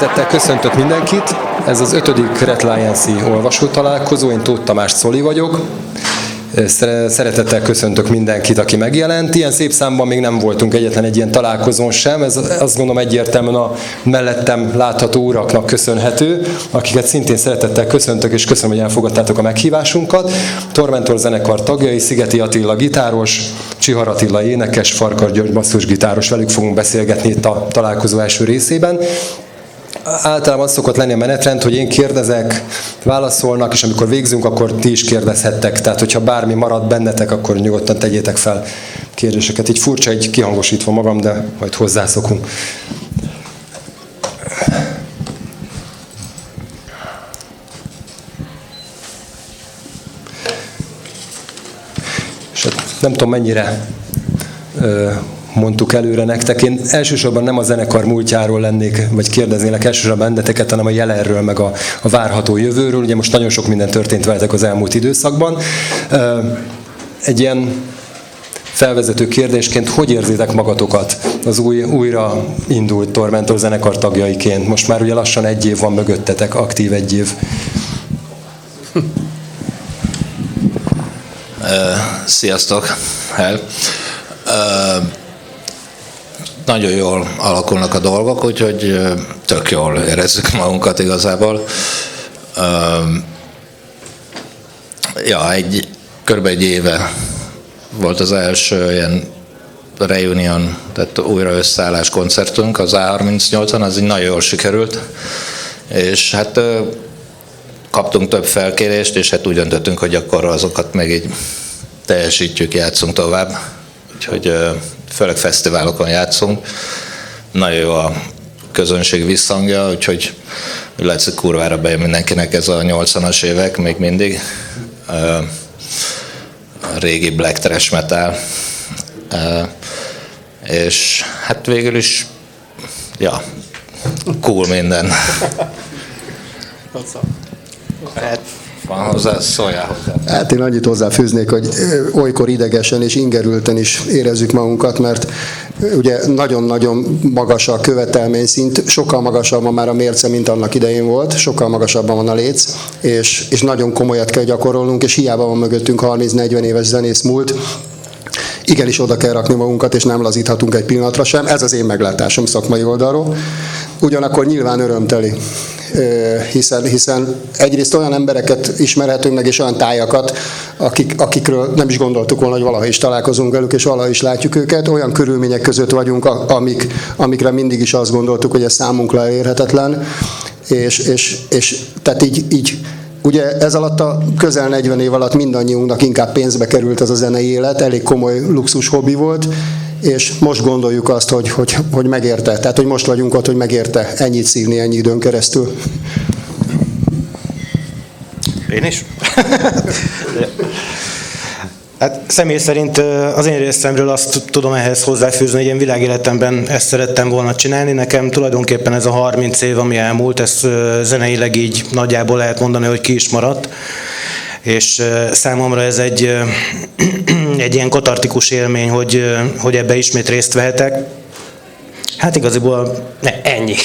Szeretettel köszöntök mindenkit. Ez az 5. Red Lions-i olvasó találkozó. Én Tóth Tamás Czoli vagyok. Szeretettel köszöntök mindenkit, aki megjelent. Ilyen szép számban még nem voltunk egyetlen egy ilyen találkozón sem. Ez azt gondolom egyértelműen a mellettem látható uraknak köszönhető, akiket szintén szeretettel köszöntök, és köszönöm, hogy elfogadtátok a meghívásunkat. Tormentor zenekar tagjai, Szigeti Attila gitáros, Csihar Attila énekes, Farkas György basszusgitáros, velük fogunk beszélgetni itt a találkozó első részében. Általában az szokott lenni a menetrend, hogy én kérdezek, válaszolnak, és amikor végzünk, akkor ti is kérdezhettek. Tehát, hogyha bármi marad bennetek, akkor nyugodtan tegyétek fel kérdéseket. Így furcsa, így kihangosítva magam, de majd hozzászokunk. És nem tudom, mennyire mondtuk előre nektek. Én elsősorban nem a zenekar múltjáról lennék, vagy kérdeznélek elsősorban benneteket, hanem a jelenről, meg a várható jövőről. Ugye most nagyon sok minden történt veletek az elmúlt időszakban. Egy ilyen felvezető kérdésként, hogy érzitek magatokat az újra indult Tormentor zenekar tagjaiként? Most már ugye lassan 1 év van mögöttetek, aktív 1 év. Sziasztok! Nagyon jól alakulnak a dolgok, úgyhogy tök jól érezzük magunkat igazából. Kb. 1 éve volt az első ilyen reunion, tehát újra összeállás koncertünk az A38-on, az így nagyon jól sikerült, és hát kaptunk több felkérést, és hát úgy döntöttünk, hogy akkor azokat meg így teljesítjük, játszunk tovább. Úgyhogy főleg fesztiválokon játszunk. Nagyon jó a közönség visszhangja, úgyhogy látszik, kurvára bejön mindenkinek ez a 80-as évek még mindig. A régi black thrash metal. És hát végül is, cool minden. Van hozzá, szóljál hozzá. Hát én annyit hozzáfűznék, hogy olykor idegesen és ingerülten is érezzük magunkat, mert ugye nagyon-nagyon magas a követelményszint, sokkal magasabb van már a mérce, mint annak idején volt, sokkal magasabban van a léc, és nagyon komolyat kell gyakorolnunk, és hiába van mögöttünk 30-40 éves zenész múlt, igenis oda kell rakni magunkat, és nem lazíthatunk egy pillanatra sem. Ez az én meglátásom szakmai oldalról. Ugyanakkor nyilván örömteli, hiszen egyrészt olyan embereket ismerhetünk meg, és olyan tájakat, akikről nem is gondoltuk volna, hogy valaha is találkozunk velük, és valaha is látjuk őket. Olyan körülmények között vagyunk, amikre mindig is azt gondoltuk, hogy ez számunkra elérhetetlen, és tehát így ugye ez alatt a közel 40 év alatt mindannyiunknak inkább pénzbe került ez a zenei élet, elég komoly luxus hobbi volt, és most gondoljuk azt, hogy megérte. Tehát, hogy most vagyunk ott, hogy megérte ennyit szívni ennyi időn keresztül. Én is? Hát személy szerint az én részemről azt tudom ehhez hozzáfűzni, hogy én világéletemben ezt szerettem volna csinálni. Nekem tulajdonképpen ez a 30 év, ami elmúlt, ez zeneileg így nagyjából lehet mondani, hogy ki is maradt. És számomra ez egy ilyen katartikus élmény, hogy ebbe ismét részt vehetek. Hát igaziból ennyi.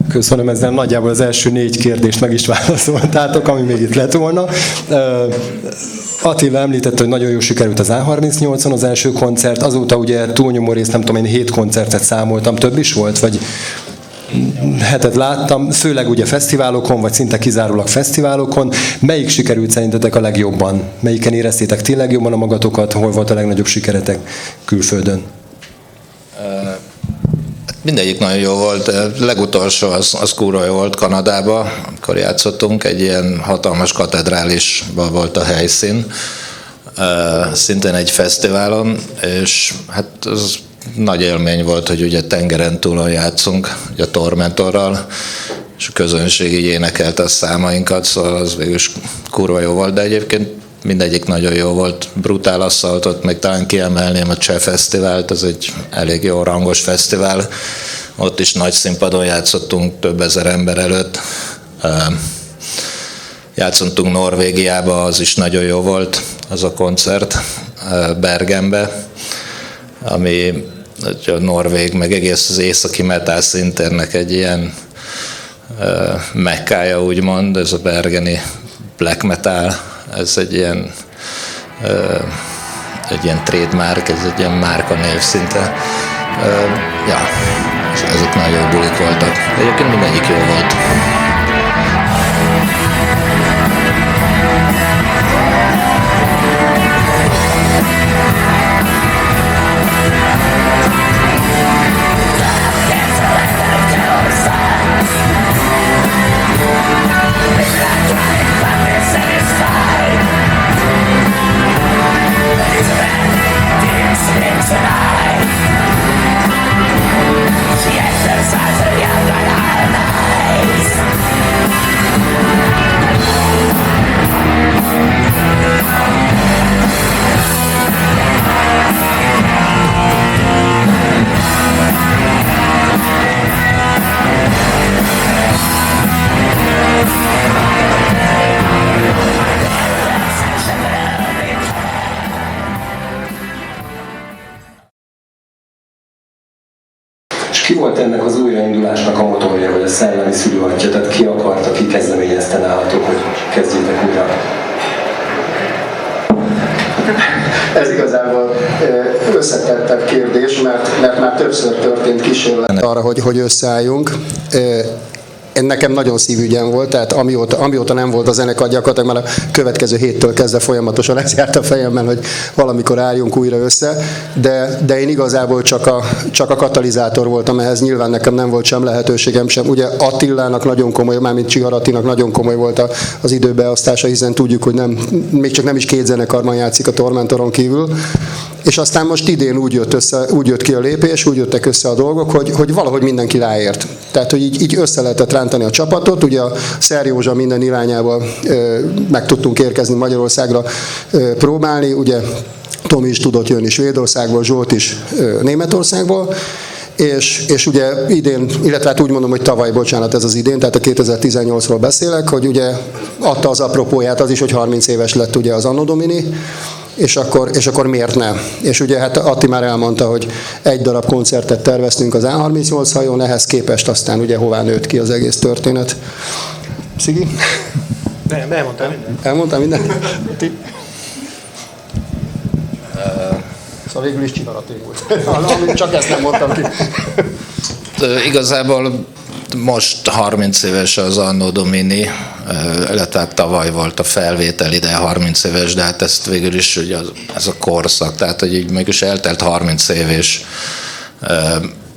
Köszönöm, ezzel nagyjából az első 4 kérdést meg is válaszoltátok, ami még itt lett volna. Attila említette, hogy nagyon jól sikerült az A38-on az első koncert, azóta ugye túlnyomó részt, nem tudom, én 7 koncertet számoltam, több is volt, vagy 7-et láttam, főleg ugye fesztiválokon, vagy szinte kizárólag fesztiválokon. Melyik sikerült szerintetek a legjobban? Melyiken éreztétek ti legjobban a magatokat? Hol volt a legnagyobb sikeretek külföldön? Mindegyik nagyon jó volt. Legutolsó az kurva jó volt Kanadában, amikor játszottunk, egy ilyen hatalmas katedrálisban volt a helyszín, szintén egy fesztiválon, és hát az nagy élmény volt, hogy ugye tengeren túlon játszunk, ugye a Tormentorral, és a közönség így énekelte a számainkat, szóval az végül is kurva jó volt, de egyébként mindegyik nagyon jó volt. Brutál Assaultot meg talán kiemelném a Cseh Fesztivált, ez egy elég jó rangos fesztivál. Ott is nagy színpadon játszottunk több ezer ember előtt. Játszottunk Norvégiába, az is nagyon jó volt, az a koncert Bergenbe, ami a norvég, meg egész az északi metal szintérnek egy ilyen mekkája, úgymond, ez a bergeni black metal, ez egy ilyen trademark, ez egy ilyen márkanév szinte. Ja, és ezek nagyon jó bulik voltak. Egyébként mindegyik jó volt. Ki volt ennek az újraindulásnak a motorja, vagy a szellemi szülőatja? Tehát ki akarta, ki kezdeményezte nálatok, hogy kezdjétek újra? Ez igazából összetettebb kérdés, mert már többször történt kísérlet arra, hogy összeálljunk. Nekem nagyon szívügyem volt, tehát amióta nem volt a zenekar, gyakorlatilag már a következő héttől kezdve folyamatosan ez járt a fejemben, hogy valamikor álljunk újra össze, de én igazából csak a katalizátor voltam ehhez, nyilván nekem nem volt sem lehetőségem sem. Ugye Attilának nagyon komoly, mármint Csihar Attinak nagyon komoly volt az időbeosztása, hiszen tudjuk, hogy még csak nem is két zenekarban játszik a Tormentoron kívül. És aztán most idén úgy jött ki a lépés, úgy jöttek össze a dolgok, hogy valahogy mindenki ráért. Tehát, hogy így össze lehetett rántani a csapatot, ugye a Szer Józsa minden irányába meg tudtunk érkezni Magyarországra próbálni, ugye Tomi is tudott jönni Svédországból, Zsolt is Németországból, és ugye idén, illetve hát úgy mondom, hogy tavaly, bocsánat, ez az idén, tehát a 2018-ról beszélek, hogy ugye adta az apropóját az is, hogy 30 éves lett ugye az Anno Domini, és akkor miért nem? És ugye hát Atti már elmondta, hogy egy darab koncertet terveztünk az A38 hajón, ehhez képest aztán ugye hová nőtt ki az egész történet. Szigi? Elmondtam mindent. Elmondtam mindent? Szóval végül is Csiharaté volt. Csak ezt nem mondtam ki. Igazából most 30 éves az Anno Domini, illetve tavaly volt a felvétel ide 30 éves, de hát ezt végül is ugye ez a korszak, tehát hogy így mégis eltelt 30 év, és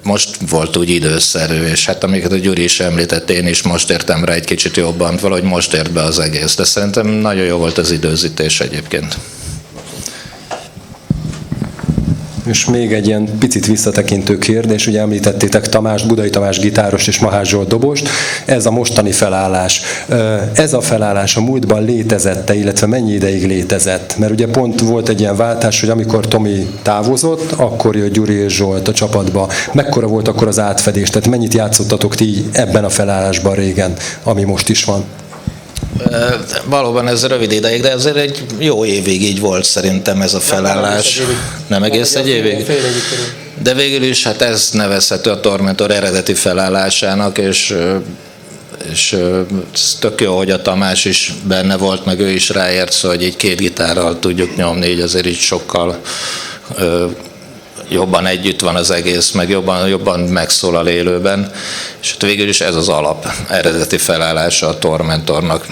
most volt úgy időszerű, és hát amiket a Gyuri is említett, én is most értem rá egy kicsit jobban, valahogy most ért be az egész, de szerintem nagyon jó volt az időzítés egyébként. És még egy ilyen picit visszatekintő kérdés, ugye említettétek Tamást, Budai Tamás gitárost és Mahás Zsolt dobost, ez a mostani felállás. Ez a felállás a múltban létezette, illetve mennyi ideig létezett? Mert ugye pont volt egy ilyen váltás, hogy amikor Tomi távozott, akkor jött Gyuri és Zsolt a csapatba. Mekkora volt akkor az átfedés? Tehát mennyit játszottatok ti ebben a felállásban régen, ami most is van? Valóban ez rövid ideig, de azért egy jó évig így volt szerintem ez a felállás. Nem egész egy évig? De végül is hát ez nevezhető a Tormentor eredeti felállásának, és ez tök jó, hogy a Tamás is benne volt, meg ő is ráért, szóval hogy így két gitárral tudjuk nyomni, így azért így sokkal jobban együtt van az egész, meg jobban megszólal élőben, és hát végül is ez az alap eredeti felállása a Tormentornak.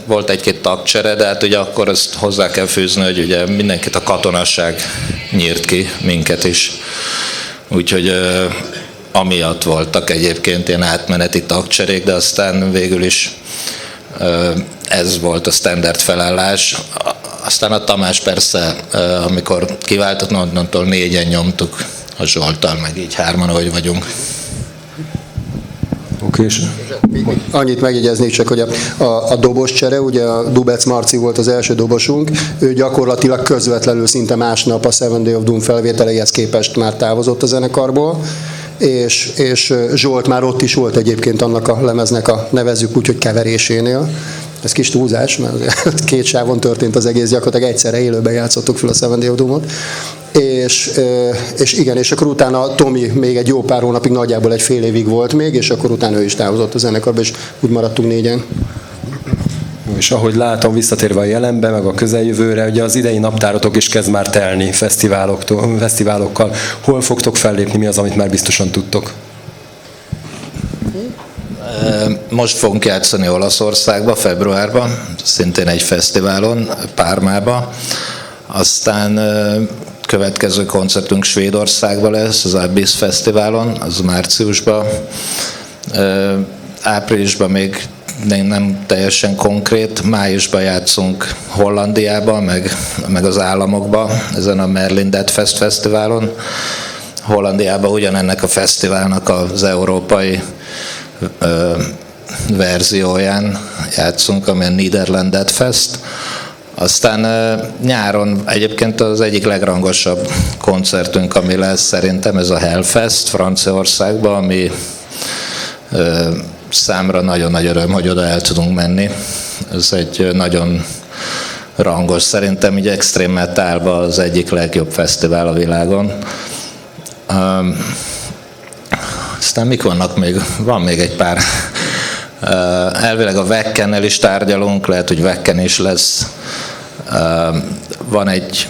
Volt egy-két tagcsere, de hát ugye akkor ezt hozzá kell fűzni, hogy ugye mindenkit a katonasság nyírt ki, minket is. Úgyhogy amiatt voltak egyébként ilyen átmeneti tagcserék, de aztán végül is ez volt a standard felállás. Aztán a Tamás persze, amikor kiváltott, onnantól 4-en nyomtuk a Zsolttal, meg így 3-an, ahogy vagyunk. Oké, és Annyit megjegyeznék csak, hogy a dobos csere, ugye a Dubec Marci volt az első dobosunk, ő gyakorlatilag közvetlenül szinte másnap a Seven Day of Doom felvételeihez képest már távozott a zenekarból, és Zsolt már ott is volt egyébként annak a lemeznek a nevezzük úgy, hogy keverésénél. Ez kis túlzás, mert 2 sávon történt az egész, gyakorlatilag egyszerre élőben játszottuk fel a Seven Day of Doom-ot. És igen, és akkor utána Tomi még egy jó pár hónapig, nagyjából egy fél évig volt még, és akkor utána ő is távozott a zenekarba, és úgy maradtunk 4-en. És ahogy látom, visszatérve a jelenbe, meg a közeljövőre, ugye az idei naptáratok is kezd már telni fesztiválokkal. Hol fogtok fellépni, mi az, amit már biztosan tudtok? Most fogunk játszani Olaszországba, februárban, szintén egy fesztiválon, Parmába. Aztán következő koncertünk Svédországban lesz, az Abyss Fesztiválon, az márciusban. Áprilisban még nem teljesen konkrét, májusban játszunk Hollandiában, meg az államokban, ezen a Merlin Dead Fest Fesztiválon. Hollandiában ugyanennek a fesztiválnak az európai verzióján játszunk, ami a Netherlands Dead Fest. Aztán nyáron egyébként az egyik legrangosabb koncertünk, ami lesz szerintem, ez a Hellfest Franciaországban, ami számra nagyon nagy öröm, hogy oda el tudunk menni. Ez egy nagyon rangos, szerintem így extrém metalban az egyik legjobb fesztivál a világon. Aztán mik vannak még? Van még egy pár. Elvileg a Wacken-nel is tárgyalunk, lehet, hogy Wacken is lesz. Van egy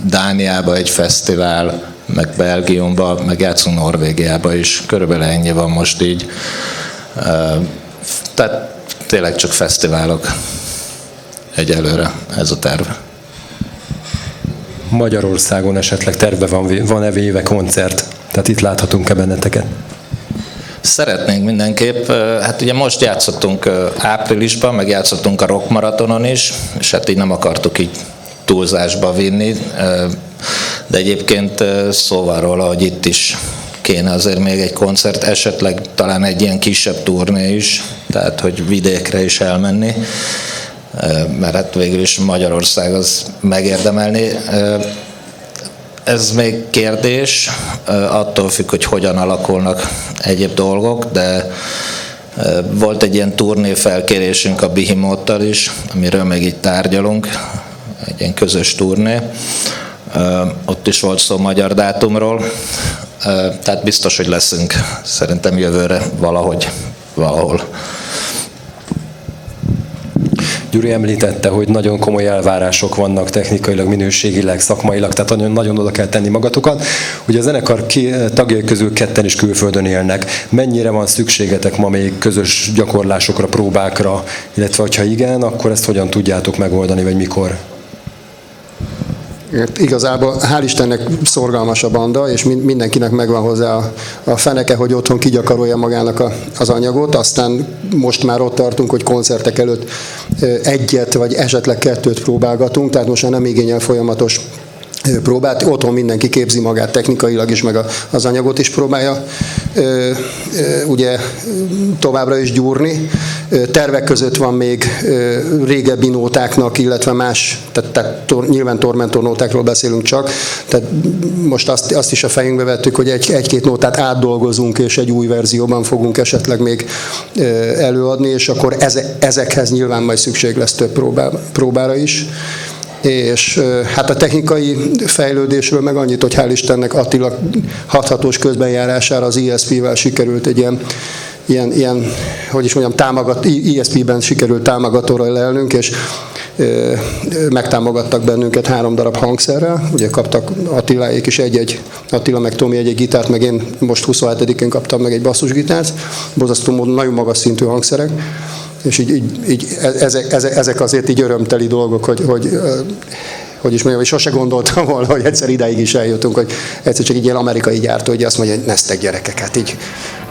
Dániában egy fesztivál, meg Belgiumban, meg játszunk Norvégiában is. Körülbelül ennyi van most így. Tehát tényleg csak fesztiválok egyelőre, ez a terv. Magyarországon esetleg terve van-e véve koncert? Tehát itt láthatunk-e benneteket? Szeretnénk mindenképp. Hát ugye most játszottunk áprilisban, meg játszottunk a Rock Maratonon is, és hát így nem akartuk így túlzásba vinni, de egyébként szó van róla, hogy itt is kéne azért még egy koncert, esetleg talán egy ilyen kisebb turné is, tehát hogy vidékre is elmenni, mert hát végül is Magyarország az megérdemelni. Ez még kérdés, attól függ, hogy hogyan alakulnak egyéb dolgok, de volt egy ilyen turné felkérésünk a Behemoth-tal is, amiről még így tárgyalunk, egy ilyen közös turné. Ott is volt szó magyar dátumról, tehát biztos, hogy leszünk szerintem jövőre valahol. Gyuri említette, hogy nagyon komoly elvárások vannak technikailag, minőségileg, szakmailag, tehát nagyon oda kell tenni magatokat. Ugye a zenekar tagjai közül 2 is külföldön élnek. Mennyire van szükségetek ma még közös gyakorlásokra, próbákra, illetve ha igen, akkor ezt hogyan tudjátok megoldani, vagy mikor? Igazából hál' Istennek szorgalmas a banda, és mindenkinek megvan hozzá a feneke, hogy otthon kigyakorolja magának az anyagot, aztán most már ott tartunk, hogy koncertek előtt 1 vagy esetleg 2 próbálgatunk, tehát most már nem igényel folyamatos próbát, otthon mindenki képzi magát technikailag is, meg az anyagot is próbálja ugye továbbra is gyúrni. Tervek között van még régebbi nótáknak, illetve más, tehát nyilván Tormentor nótákról beszélünk csak, tehát most azt is a fejünkbe vettük, hogy 1-2 nótát átdolgozunk, és egy új verzióban fogunk esetleg még előadni, és akkor ezekhez nyilván majd szükség lesz több próbára is. És hát a technikai fejlődésről meg annyit, hogy hál' Istennek Attila hathatós közbenjárására az ESP-vel sikerült egy ilyen hogy is mondjam, ESP-ben sikerült támogatóra lelnünk, és megtámogattak bennünket 3 darab hangszerrel, ugye kaptak Attiláék is Attila meg Tomi egy gitárt, meg én most 27-én kaptam meg egy basszusgitárt, borzasztó módon nagyon magas szintű hangszerek, és így ezek azért így örömteli dolgok, hogy is mondjam, hogy sose gondoltam volna, hogy egyszer idáig is eljutunk, hogy egyszer csak egy ilyen amerikai gyártó, hogy azt mondja, hogy neztek gyerekek, hát így,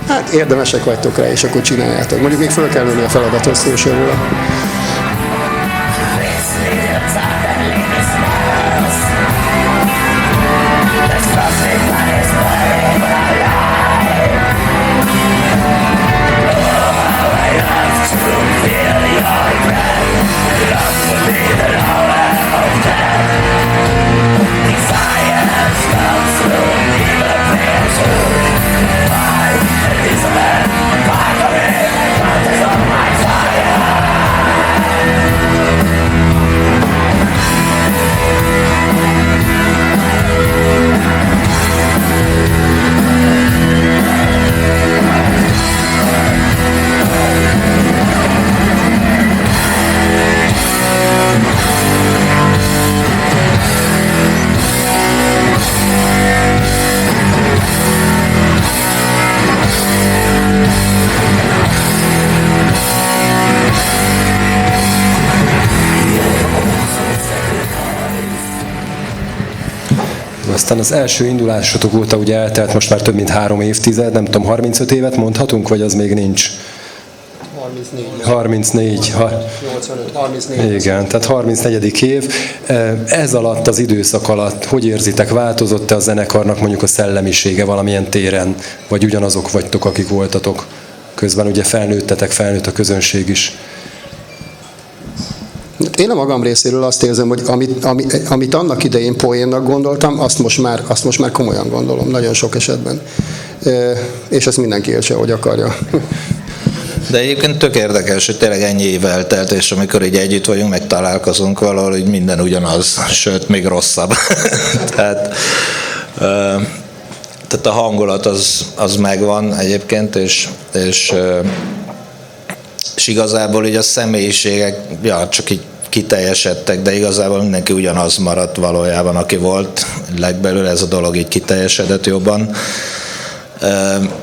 hát érdemesek vagytok rá, és akkor csináljátok. Mondjuk még föl kell nőni a feladathoz, szó sem róla. Aztán az első indulásotok óta ugye eltelt most már több mint 3 évtized, nem tudom, 35 évet mondhatunk, vagy az még nincs? 34. 85, 34. Igen, tehát 34. év. Ez alatt, az időszak alatt, hogy érzitek, változott-e a zenekarnak mondjuk a szellemisége valamilyen téren, vagy ugyanazok vagytok, akik voltatok? Közben ugye felnőtt a közönség is. Én a magam részéről azt érzem, hogy amit annak idején poénnak gondoltam, azt most már komolyan gondolom, nagyon sok esetben. És ezt mindenki értse, hogy akarja. De egyébként tök érdekes, hogy tényleg ennyi év eltelt, és amikor így együtt vagyunk, meg találkozunk valahol, hogy minden ugyanaz, sőt, még rosszabb. tehát a hangulat az megvan egyébként, és igazából így a személyiségek csak így kiteljesedtek, de igazából mindenki ugyanaz maradt valójában, aki volt. Legbelül ez a dolog így kiteljesedett jobban.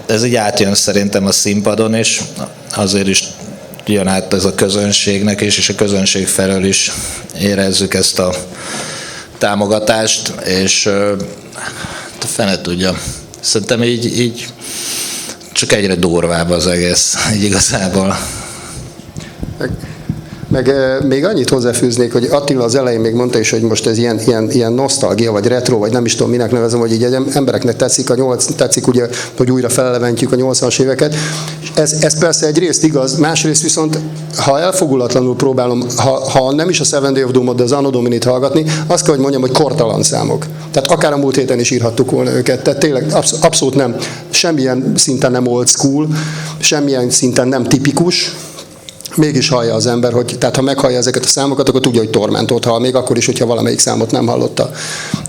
Ez így átjön szerintem a színpadon is, azért is jön át ez a közönségnek is, és a közönség felől is érezzük ezt a támogatást, és a fene tudja. Szerintem így csak egyre durvább az egész, így igazából. Meg még annyit hozzáfűznék, hogy Attila az elején még mondta is, hogy most ez ilyen nosztalgia, vagy retro, vagy nem is tudom minek nevezem, hogy így embereknek tetszik ugye, hogy újra feleleventjük a 80-as éveket. Ez persze egyrészt igaz, másrészt viszont, ha elfogulatlanul próbálom, ha nem is a Seven Day of Doom-ot, de az Anno Dominit hallgatni, azt kell, hogy mondjam, hogy kortalan számok. Tehát akár a múlt héten is írhattuk volna őket. Tehát tényleg abszolút nem, semmilyen szinten nem old school, semmilyen szinten nem tipikus, mégis hallja az ember, tehát ha meghallja ezeket a számokat, akkor tudja, hogy Tormentot hall, még akkor is, hogyha valamelyik számot nem hallotta.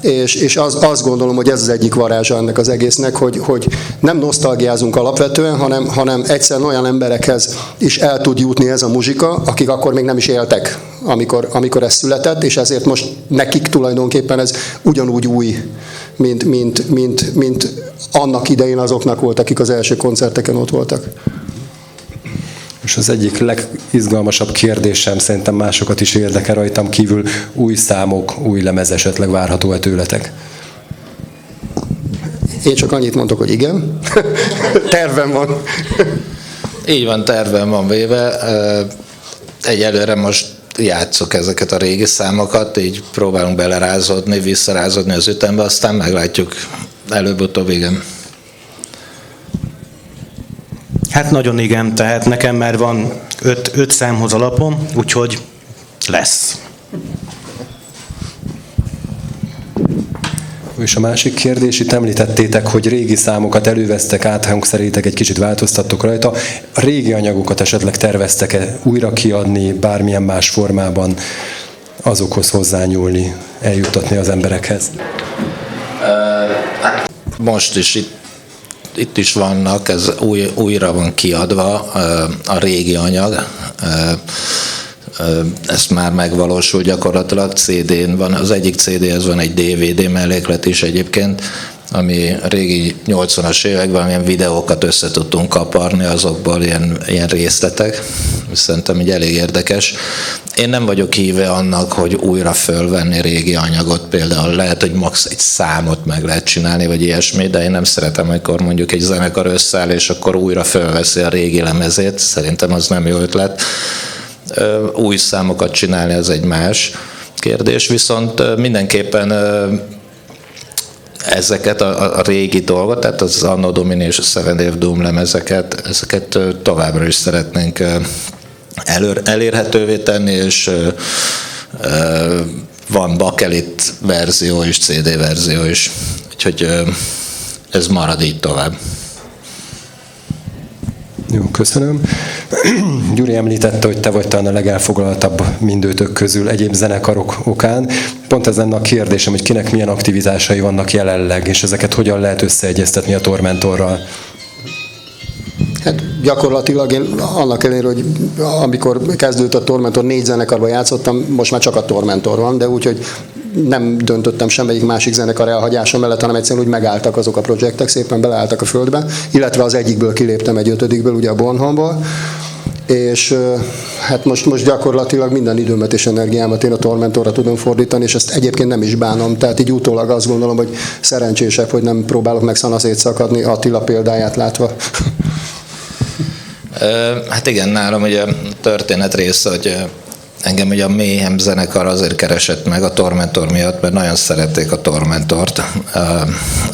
És azt gondolom, hogy ez az egyik varázsa ennek az egésznek, hogy nem nosztalgiázunk alapvetően, hanem egyszerűen olyan emberekhez is el tud jutni ez a muzsika, akik akkor még nem is éltek, amikor ez született, és ezért most nekik tulajdonképpen ez ugyanúgy új, mint annak idején azoknak volt, akik az első koncerteken ott voltak. És az egyik legizgalmasabb kérdésem, szerintem másokat is érdekel rajtam kívül, új számok, új lemez esetleg várható-e tőletek? Én csak annyit mondok, hogy igen. Tervem van. Így van, tervem van véve. Egyelőre most játszok ezeket a régi számokat, így próbálunk belerázódni, visszarázódni az ütembe, aztán meglátjuk előbb-utóbb, igen. Hát nagyon igen, tehát nekem már van 5 számhoz alapom, úgyhogy lesz. És a másik kérdés, itt említettétek, hogy régi számokat elővesztek, áthangszerítek, egy kicsit változtattok rajta. A régi anyagokat esetleg terveztek-e újra kiadni, bármilyen más formában azokhoz hozzányúlni, eljuttatni az emberekhez? Most is itt is vannak, ez újra van kiadva a régi anyag. Ez már megvalósul gyakorlatilag, CD-n van, az egyik CD-hez van egy DVD melléklet is egyébként, ami a régi 80-as években ilyen videókat össze tudtunk kaparni, azokból ilyen részletek. Szerintem így elég érdekes. Én nem vagyok híve annak, hogy újra fölvenni régi anyagot, például lehet, hogy max. Egy számot meg lehet csinálni, vagy ilyesmi, de én nem szeretem, amikor mondjuk egy zenekar összeáll, és akkor újra fölveszi a régi lemezét. Szerintem az nem jó ötlet. Új számokat csinálni, az egy más kérdés, viszont mindenképpen ezeket a régi dolgot, tehát az Anno Domini és a Seven Day of Doom lemezeket, ezeket továbbra is szeretnénk elérhetővé tenni, és van bakelit verzió is, CD verzió is, úgyhogy ez marad így tovább. Jó, köszönöm. Gyuri említette, hogy te vagy talán a legelfoglaltabb mindőtök közül egyéb zenekarok okán. Pont ez lenne a kérdésem, hogy kinek milyen aktivitásai vannak jelenleg, és ezeket hogyan lehet összeegyeztetni a Tormentorral? Hát gyakorlatilag én annak ellenére, hogy amikor kezdődött a Tormentor, 4 zenekarban játszottam, most már csak a Tormentor van, de úgyhogy nem döntöttem semmelyik másik zenekar elhagyása mellett, hanem egyszerűen úgy megálltak azok a projektek, szépen beleálltak a földbe, illetve az egyikből kiléptem egy 5-ből, ugye a Bornholmból. és hát most gyakorlatilag minden időmet és energiámat én a Tormentorra tudom fordítani, és ezt egyébként nem is bánom, tehát így utólag azt gondolom, hogy szerencsésebb, hogy nem próbálok meg szanaszét szakadni Attila példáját látva. Hát igen, nálam ugye a történet része, hogy engem ugye a Mayhem zenekar azért keresett meg a Tormentor miatt, mert nagyon szerették a Tormentort.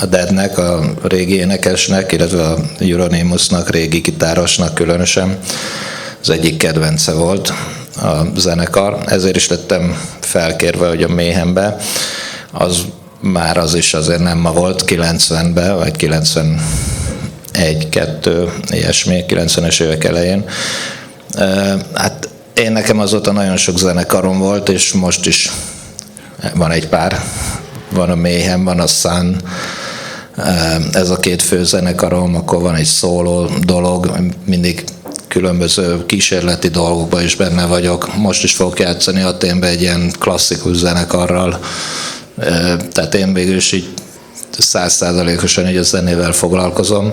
A Deadnek, a régi énekesnek, illetve a Euronymous-nak, régi gitárosnak különösen az egyik kedvence volt a zenekar. Ezért is lettem felkérve, hogy a Mayhembe. Az is azért nem ma volt, 90-ben, vagy 91-2, ilyesmi, 90-es évek elején. Hát nekem azóta nagyon sok zenekarom volt, és most is van egy pár. Van a Mayhem, van a Sun, ez a két fő zenekarom, akkor van egy szóló dolog, mindig különböző kísérleti dolgokban is benne vagyok. Most is fogok játszani Athénbe egy ilyen klasszikus zenekarral, tehát én végül is így 100%-osan így a zenével foglalkozom.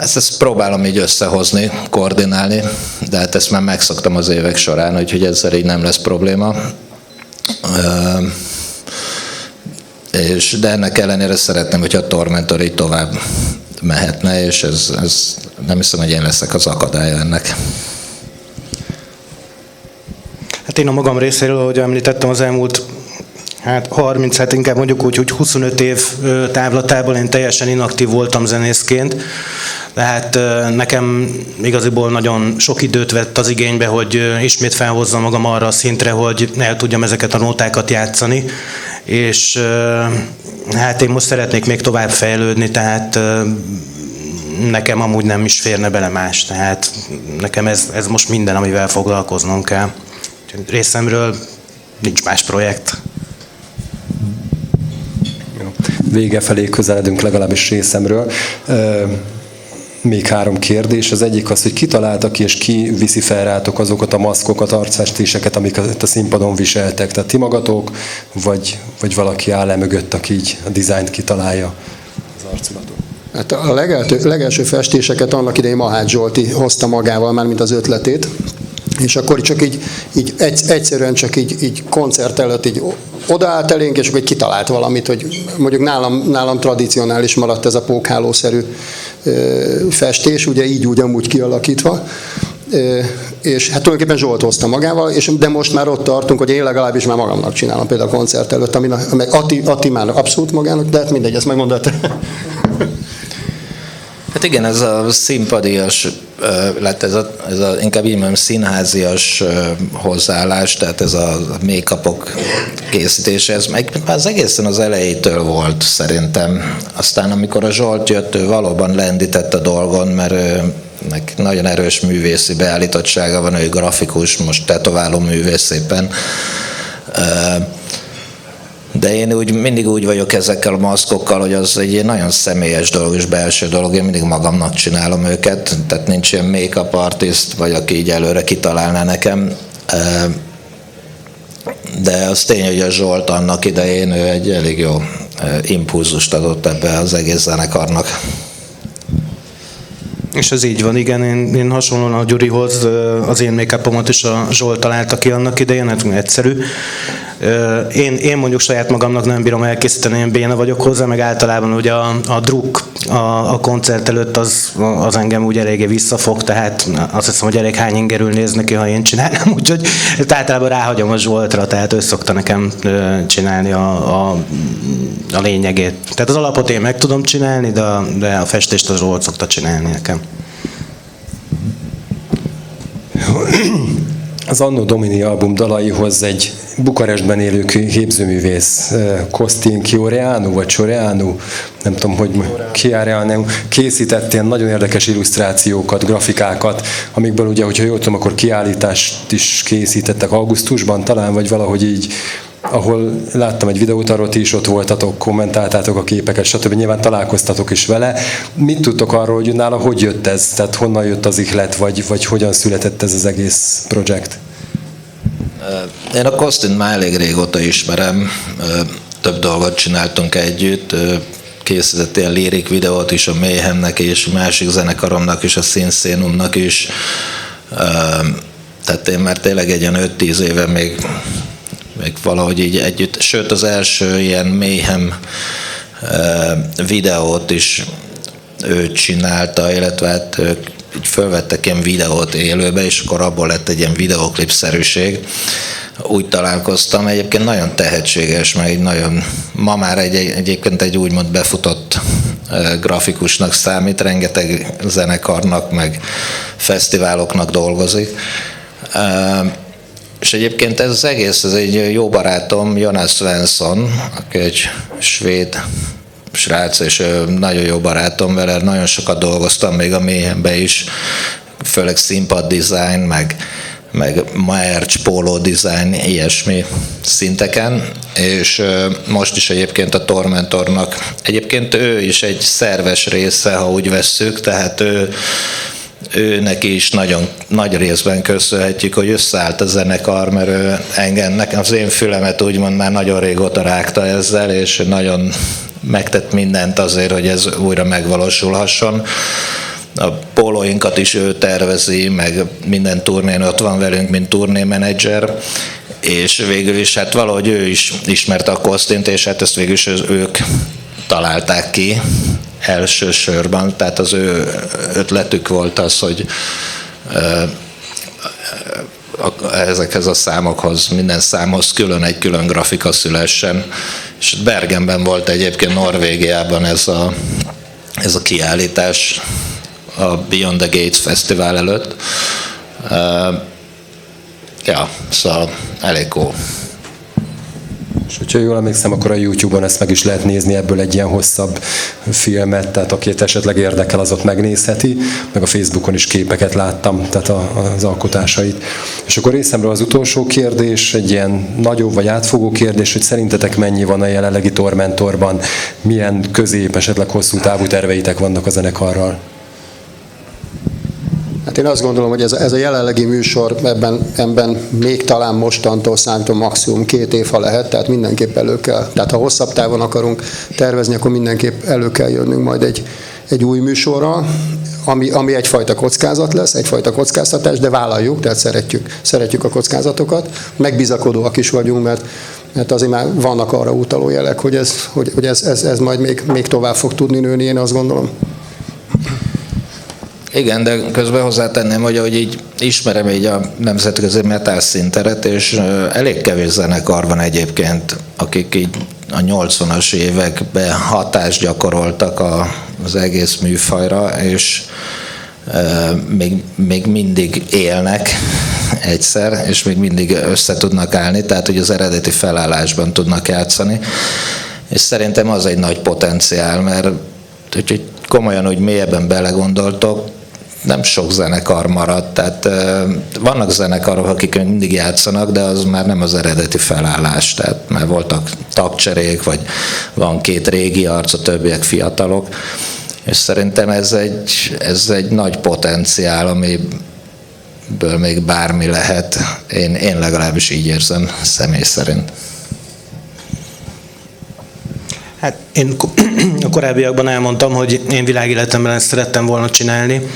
Ezt próbálom így összehozni, koordinálni, de hát ezt már megszoktam az évek során, úgyhogy ezzel így nem lesz probléma. De ennek ellenére szeretném, hogyha a Tormentor így tovább mehetne, és ez nem hiszem, hogy én leszek az akadálya ennek. Hát én a magam részéről, ahogy említettem, az elmúlt 30, hát inkább mondjuk úgy, hogy 25 év távlatában én teljesen inaktív voltam zenészként. Tehát nekem igaziból nagyon sok időt vett az igénybe, hogy ismét felhozzam magam arra a szintre, hogy el tudjam ezeket a nótákat játszani. És hát én most szeretnék még tovább fejlődni, tehát nekem amúgy nem is férne bele más. Tehát nekem ez most minden, amivel foglalkoznom kell. Részemről nincs más projekt. Vége felé közeledünk legalábbis részemről. Még 3 kérdés. Az egyik az, hogy ki találta ki és ki viszi fel rátok azokat a maszkokat, arcfestéseket, amiket a színpadon viseltek. Tehát ti magatok, vagy valaki áll le mögött, aki így a dizájnt kitalálja az arculatot? Hát a legelső festéseket annak idején Mahács Zsolti hozta magával, már mint az ötletét. És akkor csak így egyszerűen csak így koncert előtt így odaállt elénk, és akkor kitalált valamit, hogy mondjuk nálam tradicionális maradt ez a pókhálószerű festés, ugye így úgy amúgy kialakítva. És hát tulajdonképpen Zsolt hozta magával, de most már ott tartunk, hogy én legalábbis már magamnak csinálom, például a koncert előtt, amely Ati már abszolút magának, de hát mindegy, ezt megmondod. Hát igen, ez a színpadias, inkább így mondjam, színházias hozzáállás, tehát ez a make-upok készítése, ez az egészen az elejétől volt szerintem. Aztán amikor a Zsolt jött, ő valóban lendített a dolgon, mert nek nagyon erős művészi beállítottsága van, ő grafikus, most tetováló művész éppen. De én mindig úgy vagyok ezekkel a maszkokkal, hogy az egy nagyon személyes dolog és belső dolog, én mindig magamnak csinálom őket, tehát nincs ilyen make-up artist, vagy aki így előre kitalálná nekem. De az tény, hogy a Zsolt annak idején ő egy elég jó impulzust adott ebbe az egész zenekarnak. És ez így van, igen, én hasonlóan a Gyurihoz az én make-upomat is a Zsolt találta ki annak idején, hát egyszerű. Én mondjuk saját magamnak nem bírom elkészíteni, én béna vagyok hozzá, meg általában ugye a druk a koncert előtt az engem úgy eléggé visszafog, tehát azt hiszem, hogy elég hány ingerül néz neki, ha én csinálnám, úgyhogy általában ráhagyom a Zsoltra, tehát ő szokta nekem csinálni a lényegét. Tehát az alapot én meg tudom csinálni, de a festést a Zsolt szokta csinálni nekem. Az Anno Domini album dalaihoz egy Bukarestben élő képzőművész, Costin Chioreanu, vagy Cioreanu, nem tudom, hogy Chioreanu, készített ilyen nagyon érdekes illusztrációkat, grafikákat, amikből ugye, hogyha jól tudom, akkor kiállítást is készítettek augusztusban talán, vagy valahogy így, ahol láttam egy videót, arról ti is ott voltatok, kommentáltátok a képeket, stb. Nyilván találkoztatok is vele. Mit tudtok arról, hogy nála hogy jött ez? Tehát honnan jött az ihlet, vagy hogyan született ez az egész projekt? Én a Costint már elég régóta ismerem, több dolgot csináltunk együtt, készített ilyen lírik videót is a Mayhemnek és másik zenekaromnak is, a Sinszenumnak is. Tehát én már tényleg egy ilyen 5-10 éve még valahogy így együtt, sőt az első ilyen Mayhem videót is ő csinálta, illetve hát ők így fölvettek ilyen videót élőbe, és akkor abból lett egy ilyen videoklipszerűség. Úgy találkoztam, egyébként nagyon tehetséges, meg egy nagyon, ma már egyébként egy úgymond befutott grafikusnak számít, rengeteg zenekarnak, meg fesztiváloknak dolgozik. És egyébként ez az egész, ez egy jó barátom, Jonas Svensson, aki egy svéd srác, és nagyon jó barátom vele, nagyon sokat dolgoztam még a Mayhembe is, főleg színpad design, meg merch, póló design, ilyesmi szinteken, és most is egyébként a Tormentornak, egyébként ő is egy szerves része, ha úgy vesszük, tehát ő neki is nagyon nagy részben köszönhetjük, hogy összeállt a zenekar, mert nekem az én fülemet úgymond már nagyon régóta rágta ezzel, és nagyon megtett mindent azért, hogy ez újra megvalósulhasson. A pólóinkat is ő tervezi, meg minden turnén ott van velünk, mint turnémenedzser, és végül is hát valahogy ő is ismerte a Costint, és hát ezt végül is ők találták ki elsősorban, tehát az ő ötletük volt az, hogy ezekhez a számokhoz, minden számhoz egy külön grafika szülessen. És Bergenben volt egyébként Norvégiában ez a kiállítás a Beyond the Gates Fesztivál előtt. Szóval elég cool. És hogyha jól emlékszem, akkor a YouTube-on ezt meg is lehet nézni, ebből egy ilyen hosszabb filmet, tehát akit esetleg érdekel, az ott megnézheti, meg a Facebookon is képeket láttam, tehát az alkotásait. És akkor részemről az utolsó kérdés, egy ilyen nagyobb vagy átfogó kérdés, hogy szerintetek mennyi van a jelenlegi Tormentorban, milyen közép, esetleg hosszú távú terveitek vannak a zenekarral? Hát én azt gondolom, hogy ez a jelenlegi műsor, ebben még talán mostantól számítom maximum 2 év, ha lehet, tehát mindenképp elő kell. Tehát ha hosszabb távon akarunk tervezni, akkor mindenképp elő kell jönnünk majd egy új műsorral, ami egyfajta kockázat lesz, egyfajta kockáztatás, de vállaljuk, tehát szeretjük a kockázatokat. Megbizakodóak is vagyunk, mert azért már vannak arra utaló jelek, hogy ez majd még tovább fog tudni nőni, én azt gondolom. Igen, de közben hozzátenném, hogy így ismerem így a nemzetközi metal színteret, és elég kevés zenekar van egyébként, akik így a 80-as években hatást gyakoroltak az egész műfajra, és még mindig élnek egyszer, és még mindig össze tudnak állni, tehát hogy az eredeti felállásban tudnak játszani. És szerintem az egy nagy potenciál, mert hogy komolyan úgy mélyebben belegondoltok, nem sok zenekar maradt, tehát vannak zenekarok, akik mindig játszanak, de az már nem az eredeti felállás, tehát már voltak tagcserék, vagy van 2 régi arc, a többiek fiatalok, és szerintem ez egy nagy potenciál, amiből még bármi lehet. Én legalábbis így érzem személy szerint. Hát én a korábbiakban elmondtam, hogy én világéletemben ezt szerettem volna csinálni,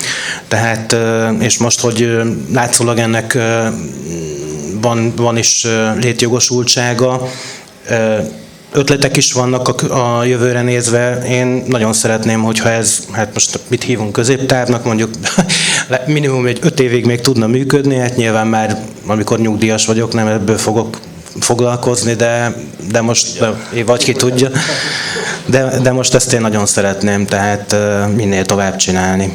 tehát, és most, hogy látszólag ennek van is létjogosultsága, ötletek is vannak a jövőre nézve. Én nagyon szeretném, hogyha ez, hát most mit hívunk középtávnak, mondjuk minimum egy 5 évig még tudna működni, hát nyilván már amikor nyugdíjas vagyok, nem ebből fogok foglalkozni, de most, vagy ki tudja, de most ezt én nagyon szeretném, tehát minél tovább csinálni.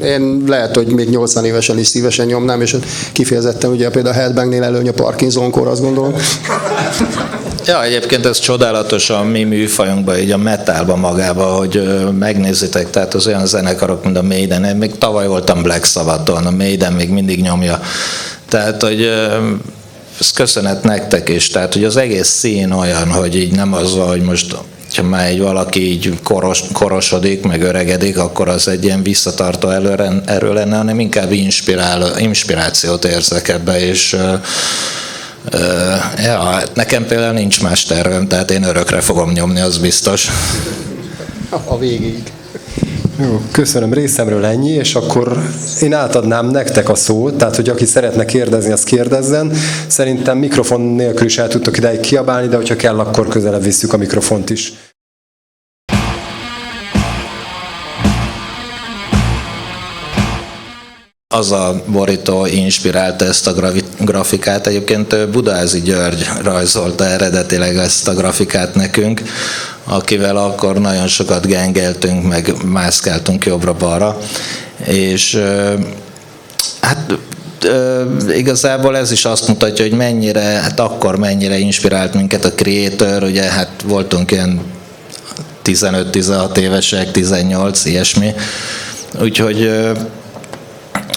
Én lehet, hogy még 80 évesen is szívesen nyomnám, és kifejezetten ugye például a Headbangnél előny a Parkinson-kor, azt gondolom. Ja, egyébként ez csodálatos a mi műfajunkban, így a metalban magában, hogy megnézitek, tehát az olyan zenekarok, mint a Maiden, én még tavaly voltam Black Sabbathon, a Maiden még mindig nyomja. Tehát, hogy ez köszönet nektek is, tehát, hogy az egész szín olyan, hogy így nem az van, hogy most ha már egy valaki így korosodik, meg öregedik, akkor az egy ilyen visszatartó erő lenne, hanem inkább inspirációt érzek ebbe, és Ja, nekem például nincs más tervem, tehát én örökre fogom nyomni, az biztos. A végéig. Jó, köszönöm, részemről ennyi, és akkor én átadnám nektek a szót, tehát hogy aki szeretne kérdezni, az kérdezzen. Szerintem mikrofon nélkül is el tudtok ideig kiabálni, de hogyha kell, akkor közelebb visszük a mikrofont is. Az a borító inspirálta ezt a grafikát. Egyébként Budázi György rajzolta eredetileg ezt a grafikát nekünk, akivel akkor nagyon sokat gengeltünk, meg mászkáltunk jobbra-balra. És hát igazából ez is azt mutatja, hogy akkor mennyire inspirált minket a Creator, ugye hát voltunk ilyen 15-16 évesek, 18, ilyesmi.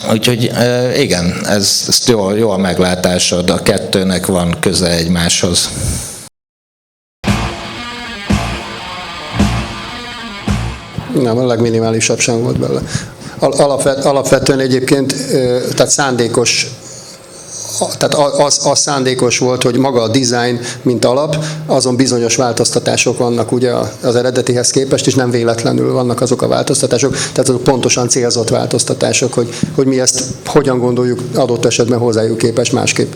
Úgyhogy igen, ez jó a meglátásod, a kettőnek van köze egymáshoz. Nem, a legminimálisabb sem volt belőle. Alapvetően egyébként, tehát szándékos, tehát az szándékos volt, hogy maga a design, mint alap, azon bizonyos változtatások vannak ugye az eredetihez képest, és nem véletlenül vannak azok a változtatások, tehát azok pontosan célzott változtatások, hogy mi ezt hogyan gondoljuk adott esetben hozzájuk képest másképp.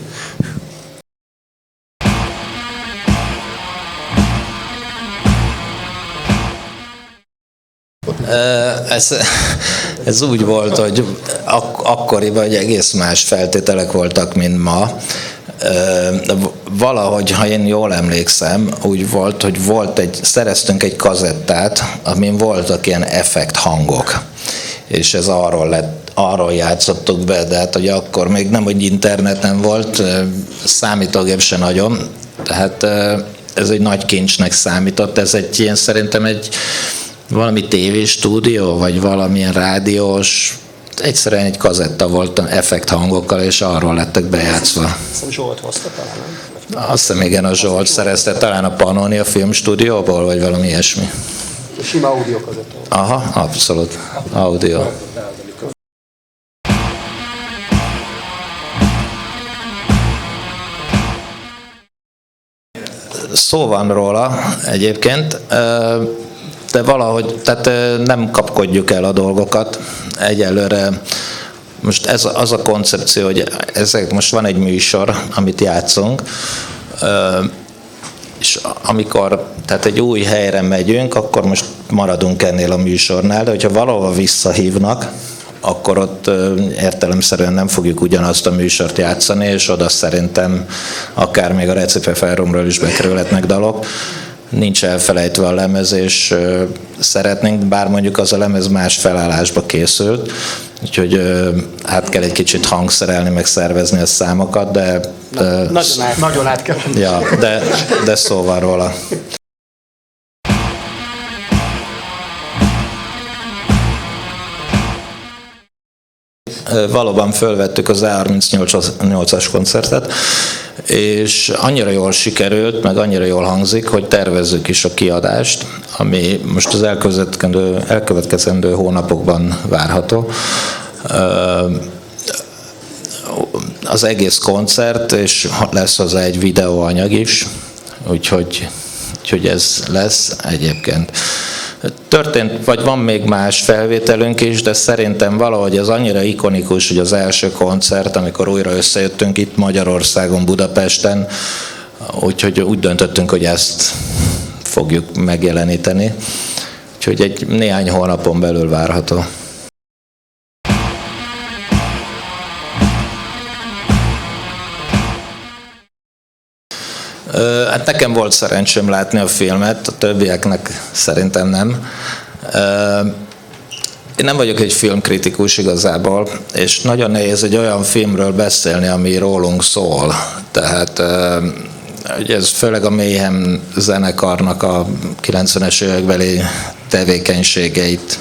Ez úgy volt, hogy akkoriban egész más feltételek voltak, mint ma. Valahogy, ha én jól emlékszem, úgy volt, hogy szereztünk egy kazettát, amin voltak ilyen effekt hangok. És ez arról játszottuk be, de hát hogy akkor még nem, hogy internet nem volt, számítógép se nagyon, tehát ez egy nagy kincsnek számított, ez egy ilyen, szerintem valami tévéstúdió, vagy valamilyen rádiós, egyszerűen egy kazetta volt effekt hangokkal, és arról lettek bejátszva. Zsolt hozta talán. Azt hiszem, igen, a Zsolt szerezte talán a Pannonia filmstúdióból, vagy valami ilyesmi. Sima audio kazetta. Aha, abszolút. Audio. Szó van róla egyébként, de valahogy, tehát nem kapkodjuk el a dolgokat egyelőre. Most ez az a koncepció, hogy most van egy műsor, amit játszunk, és amikor tehát egy új helyre megyünk, akkor most maradunk ennél a műsornál, de hogyha valahol visszahívnak, akkor ott értelemszerűen nem fogjuk ugyanazt a műsort játszani, és oda szerintem akár még a Recipe Ferrumról is bekerülhetnek dalok. Nincs elfelejtve a lemez, és szeretnénk, bár mondjuk az a lemez más felállásba készült, úgyhogy hát kell egy kicsit hangszerelni, meg szervezni a számokat, de Nagyon át kell. Ja, de szó van róla. Valóban fölvettük az A38-as koncertet, és annyira jól sikerült, meg annyira jól hangzik, hogy tervezzük is a kiadást, ami most az elkövetkezendő hónapokban várható. Az egész koncert, és lesz hozzá egy videóanyag is, úgyhogy ez lesz egyébként. Történt, vagy van még más felvételünk is, de szerintem valahogy ez annyira ikonikus, hogy az első koncert, amikor újra összejöttünk itt Magyarországon, Budapesten, úgyhogy úgy döntöttünk, hogy ezt fogjuk megjeleníteni. Úgyhogy egy néhány hónapon belül várható. Hát nekem volt szerencsém látni a filmet, a többieknek szerintem nem. Én nem vagyok egy filmkritikus igazából, és nagyon nehéz egy olyan filmről beszélni, ami rólunk szól. Tehát ugye ez főleg a Mayhem zenekarnak a 90-es évekbeli tevékenységeit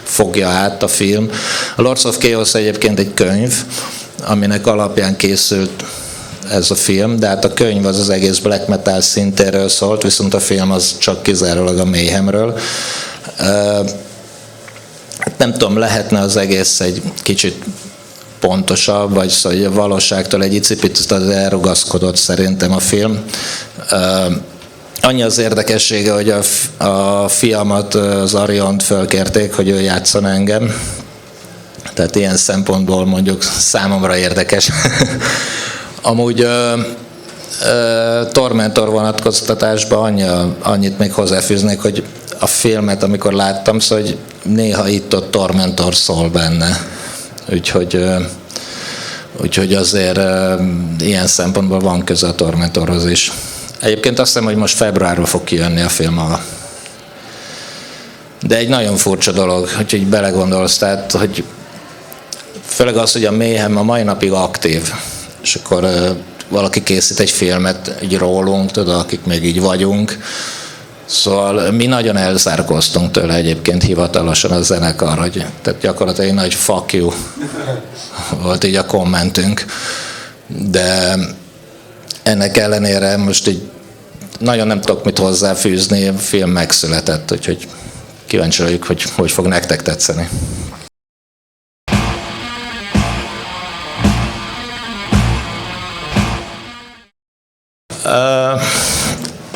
fogja át a film. A Lords of Chaos egyébként egy könyv, aminek alapján készült ez a film, de hát a könyv az egész black metal szintéről szólt, viszont a film az csak kizárólag a Mayhemről. Nem tudom, lehetne az egész egy kicsit pontosabb, vagy szóval a valóságtól egy icipicit elrugaszkodott szerintem a film. Annyi az érdekessége, hogy a fiamat, az Ariont fölkérték, hogy ő játszon engem. Tehát ilyen szempontból mondjuk számomra érdekes. Amúgy Tormentor vonatkoztatásban annyit még hozzáfűznék, hogy a filmet, amikor láttam, szóval hogy néha itt-ott Tormentor szól benne. Úgyhogy azért ilyen szempontból van köze a Tormentorhoz is. Egyébként azt hiszem, hogy most februárban fog kijönni a film. De egy nagyon furcsa dolog, hogy belegondolsz, tehát, hogy főleg az, hogy a Mayhem a mai napig aktív, és akkor valaki készít egy filmet így rólunk, tudod, akik még így vagyunk. Szóval mi nagyon elzárkóztunk tőle egyébként hivatalosan a zenekar, hogy tehát gyakorlatilag egy nagy fuck you volt így a kommentünk. De ennek ellenére most így nagyon nem tudok mit hozzáfűzni, a film megszületett, úgyhogy kíváncsi vagyok, hogy fog nektek tetszeni.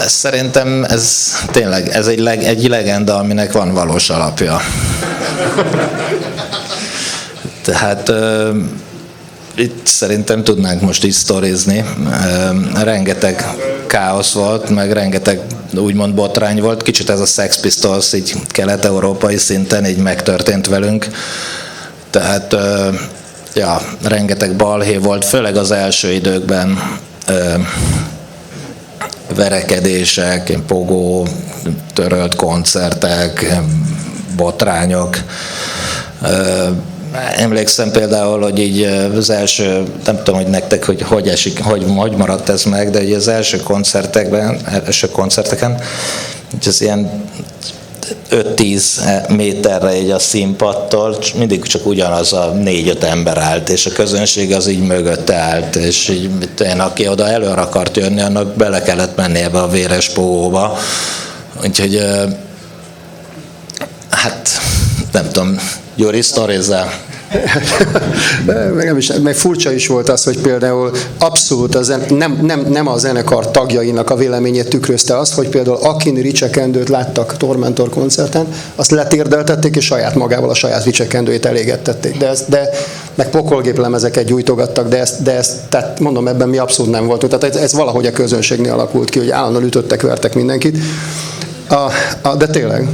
Szerintem ez tényleg egy legenda, aminek van valós alapja. Tehát itt szerintem tudnánk most is sztorizni. Rengeteg káosz volt, meg rengeteg úgymond botrány volt. Kicsit ez a Sex Pistols így kelet-európai szinten így megtörtént velünk. Tehát rengeteg balhé volt, főleg az első időkben. Verekedések, pogó, törölt koncertek, botrányok. Emlékszem például, hogy így az első, nem tudom, hogy nektek, hogy esik, hogy maradt ez meg, de az első koncerteken, hogy az ilyen 5-10 méterre így a színpadtól, mindig csak ugyanaz a 4-5 ember állt, és a közönség az így mögötte állt, és így aki oda előre akart jönni, annak bele kellett menni ebbe a véres pogóba. Úgyhogy hát nem tudom, Gyuri, sztorizzál. Meg furcsa is volt az, hogy például abszolút nem a zenekar tagjainak a véleményét tükrözte azt, hogy például Akin Ricsek-endőt láttak Tormentor koncerten, azt letérdeltették, és saját magával a saját Ricsek-endőjét elégettették. De meg pokolgéplemezeket gyújtogattak, de ezt, tehát mondom, ebben mi abszolút nem volt. Tehát ez valahogy a közönségnél alakult ki, hogy állandóan ütöttek, vertek mindenkit. De tényleg.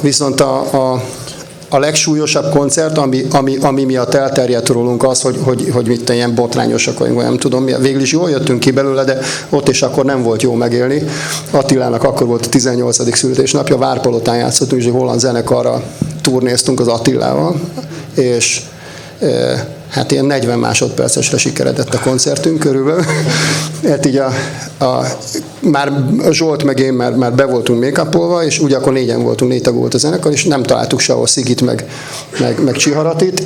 Viszont a legsúlyosabb koncert, ami miatt elterjedt rólunk az, hogy mit ilyen botrányosak vagyunk, nem tudom, végül is jól jöttünk ki belőle, de ott és akkor nem volt jó megélni. Attilának akkor volt a 18. születésnapja, Várpalotán játszottunk, és egy holland zenekarra turnéztunk az Attilával, és hát ilyen 40 másodpercesre sikeredett a koncertünk körülbelül. Hát így már Zsolt meg én már be voltunk make-upolva, és ugye akkor 4-en voltunk, 4 tag volt a zenekar, és nem találtuk sehol Szigit meg Csiharatit,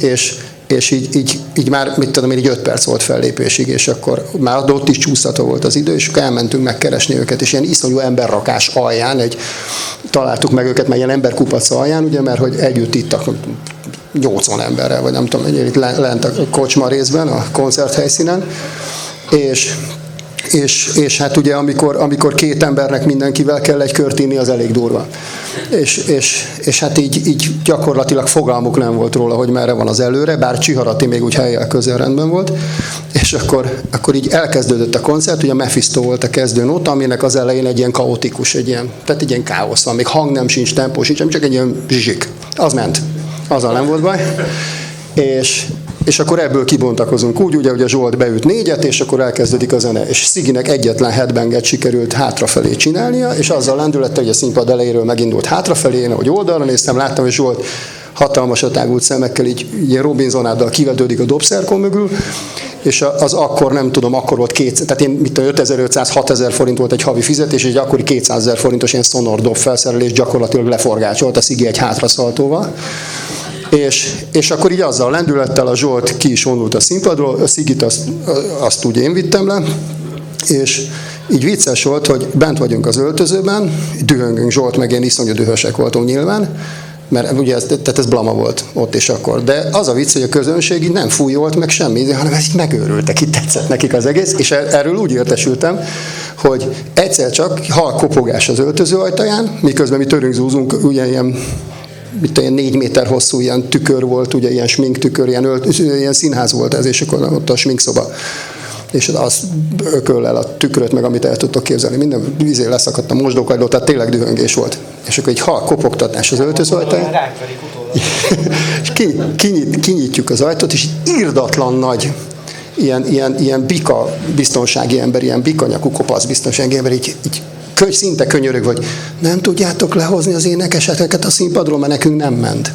és így már, mit tudom én, így 5 perc volt fellépésig, és akkor már ott is csúsztató volt az idő, és akkor elmentünk megkeresni őket, és ilyen iszonyú emberrakás alján, találtuk meg őket, meg ilyen emberkupac alján, ugye, mert hogy együtt ittak 80 emberrel, vagy nem tudom, itt lent a kocsma részben, a koncerthelyszínen, és hát ugye amikor 2 embernek mindenkivel kell egy kört inni, az elég durva. És hát így gyakorlatilag fogalmuk nem volt róla, hogy merre van az előre, bár Csiharati még úgy helyjel közel rendben volt, és akkor így elkezdődött a koncert, ugye Mephisto volt a kezdőnóta, aminek az elején egy ilyen kaotikus, tehát egy ilyen káosz van, még hang nem sincs, tempó sincs, csak egy ilyen zsizsik. Az ment. Azzal nem volt baj. És akkor ebből kibontakozunk úgy, ugye, hogy a Zsolt beüt 4-et, és akkor elkezdődik a zene. És Sziginek egyetlen headbanget sikerült hátrafelé csinálnia, és azzal lendülettel, hogy a színpad elejéről megindult hátrafelé, én ahogy oldalra néztem, láttam, hogy Zsolt hatalmasat ágult szemekkel, így ilyen Robinsonáddal kivetődik a dobszerkon mögül, és az akkor nem tudom, akkor volt tehát én 5500-6000 forint volt egy havi fizetés, és egy akkori 200 000 forintos ilyen szonor dob felszerelés gyakorlatilag leforgácsolt a Szigi egy hátraszaltóval. És akkor így azzal a lendülettel a Zsolt ki is vonult a színpadról, a Szigit azt úgy én vittem le, és így vicces volt, hogy bent vagyunk az öltözőben, dühöngünk, Zsolt meg én iszonyú dühösek voltunk nyilván, Mert ugye tehát ez blama volt ott és akkor. De az a vicc, hogy a közönség így nem fújolt meg semmi, hanem ez így megőrültek, így tetszett nekik az egész, és erről úgy értesültem, hogy egyszer csak hal kopogás az öltöző ajtaján, miközben mi törünk zúzunk, ugye ilyen 4 méter hosszú ilyen tükör volt, ugye ilyen sminktükör, ilyen színház volt ez, és akkor ott a sminkszoba. És az ököllel a tükröt, meg amit el tudtok képzelni. Minden vízé leszakadt a mosdókagyló, tehát tényleg dühöngés volt. És akkor egy kopogtatás az öltöző ajtaján. És kinyitjuk az ajtót, és irdatlan nagy ilyen bika biztonsági ember, ilyen bikanyakú kopasz biztonsági ember, így szinte könyörög, hogy nem tudjátok lehozni az énekeseteket a színpadról, mert nekünk nem ment.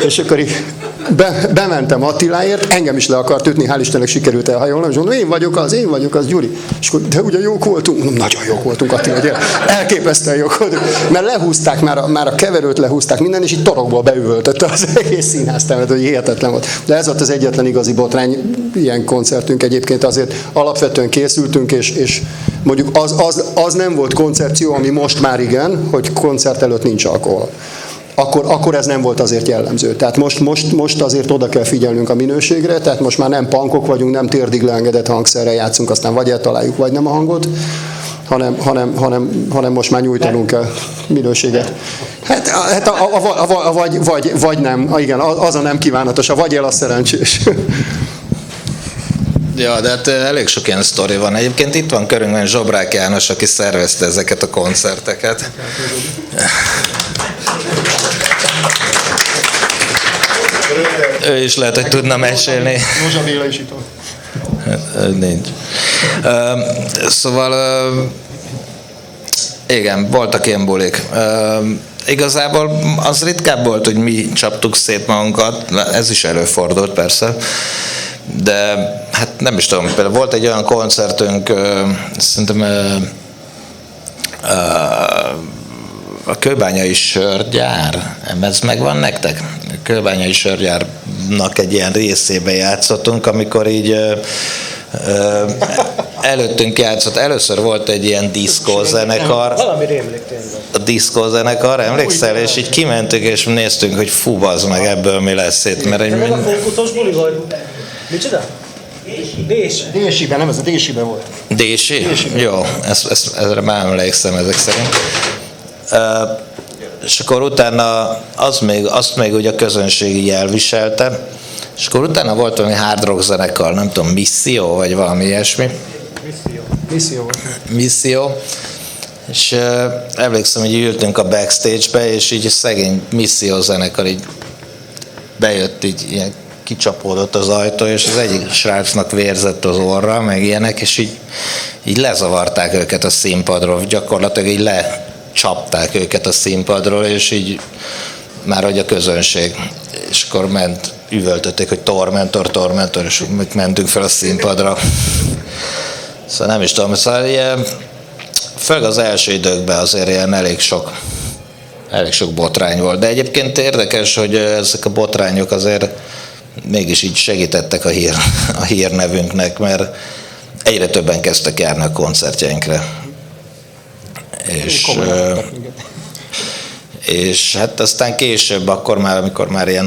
És akkor így bementem Attiláért, engem is le akart ütni, hál' Istennek sikerült elhajolnom, és mondom, én vagyok az, Gyuri. És akkor, de ugye jók voltunk? Mondom, nagyon jók voltunk, Attila, ugye? Elképesztően jók voltunk. Mert lehúzták, már a keverőt lehúzták minden, és így torokból beüvöltötte az egész színháztermet, hogy hihetetlen volt. De ez volt az egyetlen igazi botrány, ilyen koncertünk egyébként, azért alapvetően készültünk, és mondjuk az nem volt koncepció, ami most már igen, hogy koncert előtt nincs alkohol. Akkor ez nem volt azért jellemző. Tehát most azért oda kell figyelnünk a minőségre, tehát most már nem punkok vagyunk, nem térdig leengedett hangszerrel játszunk, aztán vagy eltaláljuk, vagy nem a hangot, hanem most már nyújtanunk kell minőséget. Hát vagy nem, igen, az a nem kívánatos, a vagy el, az szerencsés. Ja, de hát elég sok ilyen sztori van. Egyébként itt van körünkben Zsobrák János, aki szervezte ezeket a koncerteket. Ő is lehet, hogy tudna mesélni. Józsa Béla is itt van. Nincs. Szóval igen, voltak ilyen bulik. Igazából az ritkább volt, hogy mi csaptuk szét magunkat, ez is előfordult persze, de hát nem is tudom, például volt egy olyan koncertünk, szerintem a kőbányai sörgyár, ez megvan nektek? A kőbányai sörgyárnak egy ilyen részébe játszottunk, amikor így előttünk játszott. Először volt egy ilyen diszkózenekar. Valami rémlik tényleg. A diszkózenekar, emlékszel? És így kimentünk és néztünk, hogy fú, bazd meg, ebből mi lesz itt. Mert Ez a fókuszos buli vagy? Micsoda? Désiben, nem ez a Désiben volt. Dési? Jó, ezre már emlékszem ezek szerint. És akkor utána azt még ugye a közönség így elviselte, és akkor utána volt valami hard rock zenekar, nem tudom, Misszió, vagy valami ilyesmi. Misszió. És emlékszem, hogy ültünk a backstage-be, és így a szegény Misszió zenekar így bejött, így ilyen kicsapódott az ajtó, és az egyik srácnak vérzett az orra, meg ilyenek, és így lezavarták őket a színpadról, gyakorlatilag így lecsapták őket a színpadról, és így már hogy a közönség, és akkor üvöltötték, hogy tormentor, és mentünk fel a színpadra. Szóval nem is tudom, szóval ilyen, főleg az első időkben azért ilyen elég sok botrány volt, de egyébként érdekes, hogy ezek a botrányok azért mégis így segítettek a hírnevünknek, mert egyre többen kezdtek járni a koncertjeinkre. És hát aztán később, akkor már, amikor már ilyen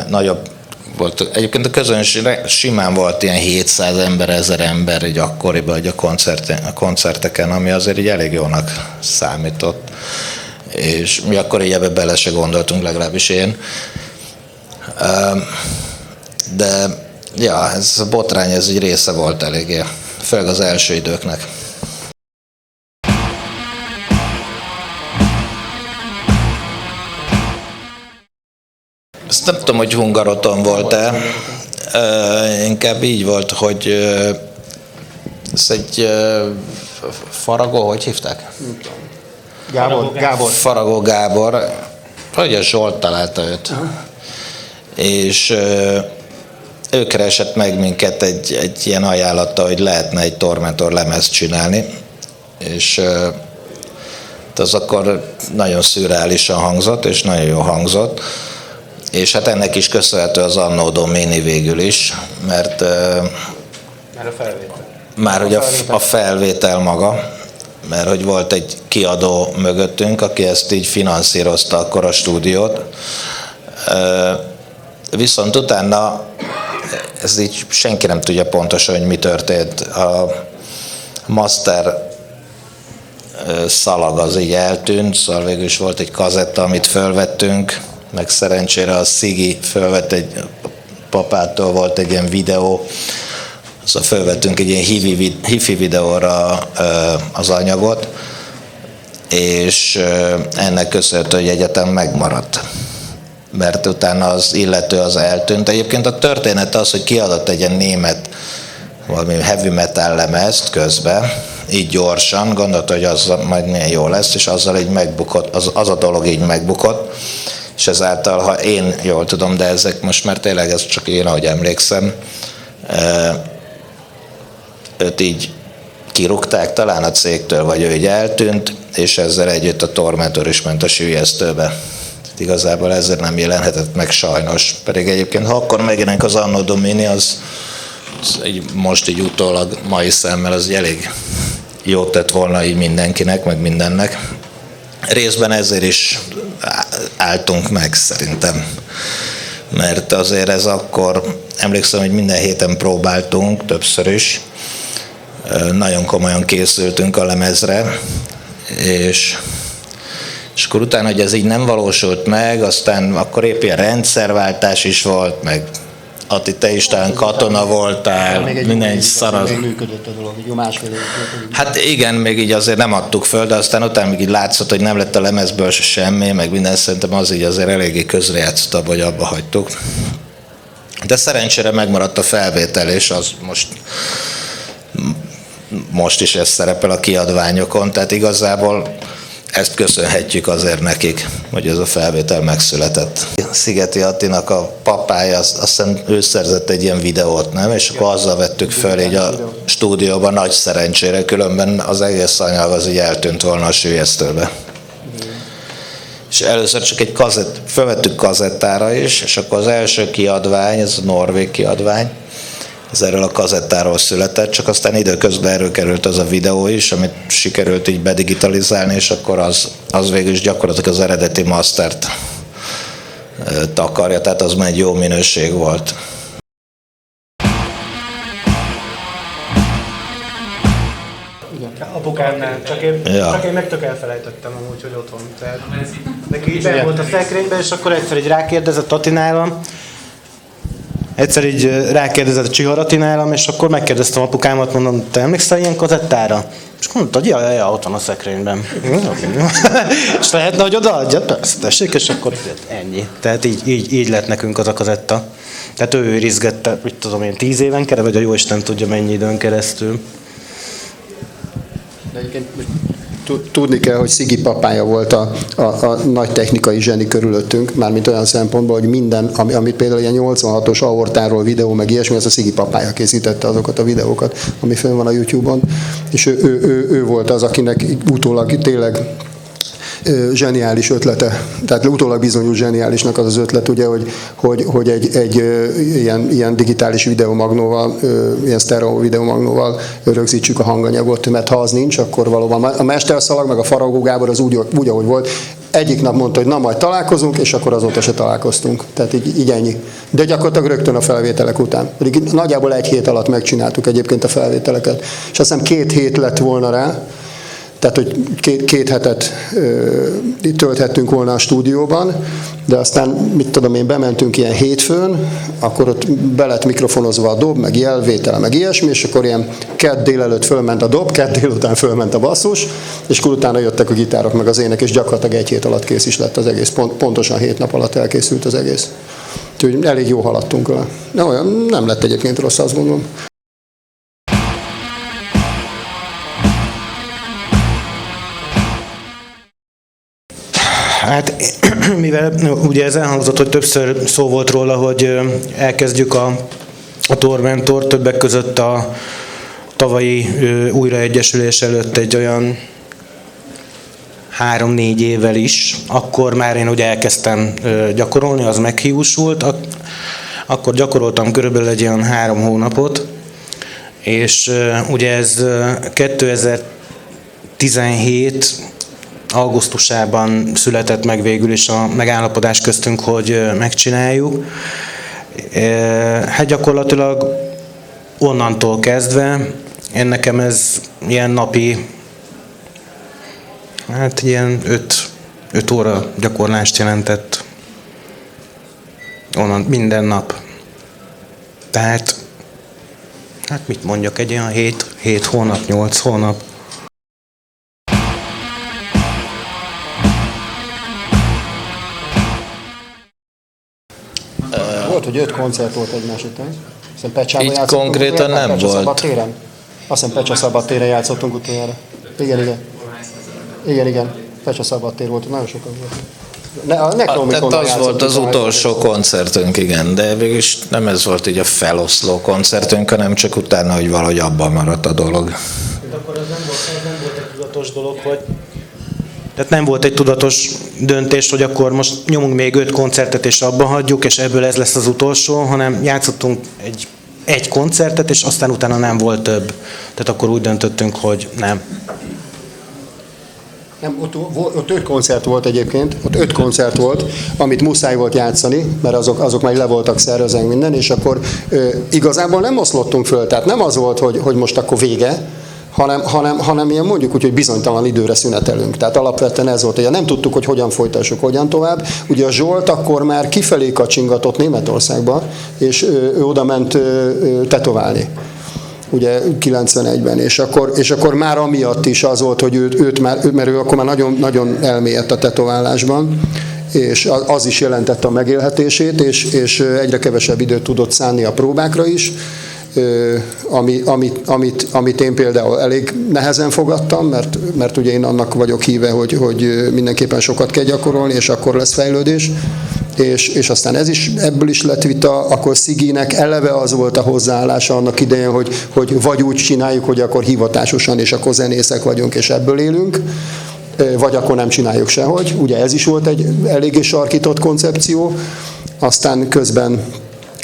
nagyobb volt, egyébként a közönség simán volt ilyen 700 ember, 1000 ember így akkoriban hogy a koncerteken, ami azért így elég jónak számított. És mi akkor így ebbe bele se gondoltunk, legalábbis én. De ja, ez a botrány, ez egy része volt eléggé, főleg az első időknek. Ezt nem tudom, hogy Hungaroton volt-e, inkább így volt, hogy ez egy Faragó, hogy hívták? Gábor. Faragó Gábor, ugye Zsolt találta őt. És ő keresett meg minket egy ilyen ajánlatta, hogy lehetne egy Tormentor lemezt csinálni, és az akkor nagyon szürreálisan hangzott, és nagyon jó hangzott, és hát ennek is köszönhető az Anno Domini végül is, mert Már a felvétel. már ugye a felvétel maga, mert hogy volt egy kiadó mögöttünk, aki ezt így finanszírozta akkor a stúdiót. Viszont utána ez így senki nem tudja pontosan, hogy mi történt. A master szalag az így eltűnt, szóval végül is volt egy kazetta, amit fölvettünk, meg szerencsére a Szigi fölvett papától volt egy ilyen videó, szóval fölvettünk egy ilyen hifi videóra az anyagot, és ennek köszönhető, hogy egyetem megmaradt. Mert utána az illető az eltűnt. Egyébként a történet az, hogy kiadott egy ilyen német valami heavy metal lemezt közben, így gyorsan, gondolta, hogy az majd milyen jó lesz, és azzal így megbukott, az a dolog így megbukott, és ezáltal, ha én jól tudom, de ezek most már tényleg ez csak én, ahogy emlékszem, őt így kirúgták talán a cégtől, vagy ő így eltűnt, és ezzel együtt a Tormentor is ment a süllyesztőbe. Igazából ezért nem jelenhetett meg sajnos. Pedig egyébként, ha akkor megjelenik az Anno Domini, az így most így utólag mai szemmel az elég jót tett volna így mindenkinek, meg mindennek. Részben ezért is álltunk meg szerintem. Mert azért ez akkor, emlékszem, hogy minden héten próbáltunk, többször is. Nagyon komolyan készültünk a lemezre, és akkor utána, hogy ez így nem valósult meg, aztán akkor épp ilyen rendszerváltás is volt, meg Atti, te is talán katona voltál, minden szar. Még működött a dolog, jó másfél évig. Hát igen, még így azért nem adtuk föl, de aztán utána még így látszott, hogy nem lett a lemezből se semmi, meg minden, szerintem az így azért eléggé közrejátszott abba, hogy abba hagytuk. De szerencsére megmaradt a felvétel, és az most is ez szerepel a kiadványokon, tehát igazából ezt köszönhetjük azért nekik, hogy ez a felvétel megszületett. Szigeti Attinak a papája, azt hiszem ő szerzett egy ilyen videót, nem? És akkor azzal vettük föl így a stúdióban nagy szerencsére, különben az egész anyag az így eltűnt volna a süllyesztőbe. És először csak egy fölvettük kazettára is, és akkor az első kiadvány, ez a norvég kiadvány, ez erről a kazettáról született, csak aztán időközben erről került az a videó is, amit sikerült így bedigitalizálni, és akkor az végül is gyakorlatilag az eredeti mastert takarja, tehát az már egy jó minőség volt. Apukámnál, csak én meg tök elfelejtettem amúgy, hogy otthon. Tehát neki így volt a szekrényben, és akkor egyszer így rákérdezett Attinálam, a Csihar Attinálam, és akkor megkérdeztem apukámat, mondom, te emlékszel ilyen kazettára? És mondta, hogy ja, ott van a szekrényben. És lehetne, hogy odaadja? Persze, tessék, és akkor ennyi. Tehát így lett nekünk az a kazetta. Tehát ő őrizgette, mit tudom én, 10 éven keresztül, vagy a jóisten tudja mennyi időn keresztül. De egyébként tudni kell, hogy Szigi papája volt a nagy technikai zseni körülöttünk, mármint olyan szempontból, hogy minden, amit például ilyen 86-os aortáról videó, meg ilyesmi, az a Szigi papája készítette azokat a videókat, ami fönn van a YouTube-on, és ő volt az, akinek utólag tényleg zseniális ötlete, tehát utólag bizonyul zseniálisnak az ötlet, ugye, hogy egy ilyen digitális videomagnóval, ilyen sztereó videomagnóval rögzítsük a hanganyagot, mert ha az nincs, akkor valóban a Mesterszalag meg a Faragó Gábor az úgy, ahogy volt, egyik nap mondta, hogy na majd találkozunk, és akkor azóta se találkoztunk. Tehát így ennyi. De gyakorlatilag rögtön a felvételek után. Pedig nagyjából 1 hét alatt megcsináltuk egyébként a felvételeket. És azt hiszem 2 hét lett volna rá, tehát, hogy 2 hetet tölthettünk volna a stúdióban, de aztán, mit tudom én, bementünk ilyen hétfőn, akkor ott be lett mikrofonozva a dob, meg jelvétel, meg ilyesmi, és akkor ilyen kedd délelőtt fölment a dob, kedd délután fölment a basszus, és akkor utána jöttek a gitárok, meg az ének, és gyakorlatilag 1 hét alatt kész is lett az egész, pontosan 7 nap alatt elkészült az egész. Úgyhogy elég jó haladtunk vele. Olyan nem lett egyébként rossz, azt gondolom. Hát, mivel ugye ez elhangzott, hogy többször szó volt róla, hogy elkezdjük a Tormentor, többek között a tavalyi újraegyesülés előtt egy olyan 3-4 évvel is, akkor már én ugye elkezdtem gyakorolni, az meghiúsult, akkor gyakoroltam körülbelül egy olyan 3 hónapot, és ugye ez 2017 augusztusában született meg végül is a megállapodás köztünk, hogy megcsináljuk. Hát gyakorlatilag onnantól kezdve én nekem ez ilyen napi, hát ilyen 5 óra gyakorlást jelentett. Onnan minden nap. Tehát, hát mit mondjak, egy olyan 7 hónap, 8 hónap. Volt, hogy 5 koncert volt egymás után. Aztán Pecsában Így játszottunk konkrétan utoljára, nem Pecsa volt. Szabadtéren. Azt hiszem Pecsa Szabadtéren játszottunk utoljára. Igen. Pecsa Szabadtér volt, nagyon sokan volt. Tehát az volt az utolsó koncertünk, igen, de végülis nem ez volt így a feloszló koncertünk, hanem csak utána, hogy valahogy abban maradt a dolog. De akkor ez nem volt egy tudatos dolog, hogy... Tehát nem volt egy tudatos döntés, hogy akkor most nyomunk még 5 koncertet és abba hagyjuk, és ebből ez lesz az utolsó, hanem játszottunk egy koncertet, és aztán utána nem volt több. Tehát akkor úgy döntöttünk, hogy nem. Nem, ott 5 koncert volt egyébként, ott 5 koncert volt, amit muszáj volt játszani, mert azok már le voltak szervezve minden, és akkor igazából nem oszlottunk föl, tehát nem az volt, hogy most akkor vége, hanem ilyen mondjuk úgy, hogy bizonytalan időre szünetelünk. Tehát alapvetően ez volt, hogy nem tudtuk, hogy hogyan folytassuk, hogyan tovább. Ugye a Zsolt akkor már kifelé kacsingatott Németországba, és ő oda ment tetoválni. Ugye 91-ben, és akkor már amiatt is az volt, hogy mert ő akkor már nagyon, nagyon elmélyedt a tetoválásban, és az is jelentette a megélhetését, és egyre kevesebb időt tudott szánni a próbákra is, amit én például elég nehezen fogadtam, mert ugye én annak vagyok híve, hogy mindenképpen sokat kell gyakorolni, és akkor lesz fejlődés. És aztán ebből is lett vita, akkor Sziginek eleve az volt a hozzáállása annak idején, hogy vagy úgy csináljuk, hogy akkor hivatásosan, és akkor zenészek vagyunk, és ebből élünk, vagy akkor nem csináljuk sehogy. Ugye ez is volt egy eléggé sarkított koncepció, aztán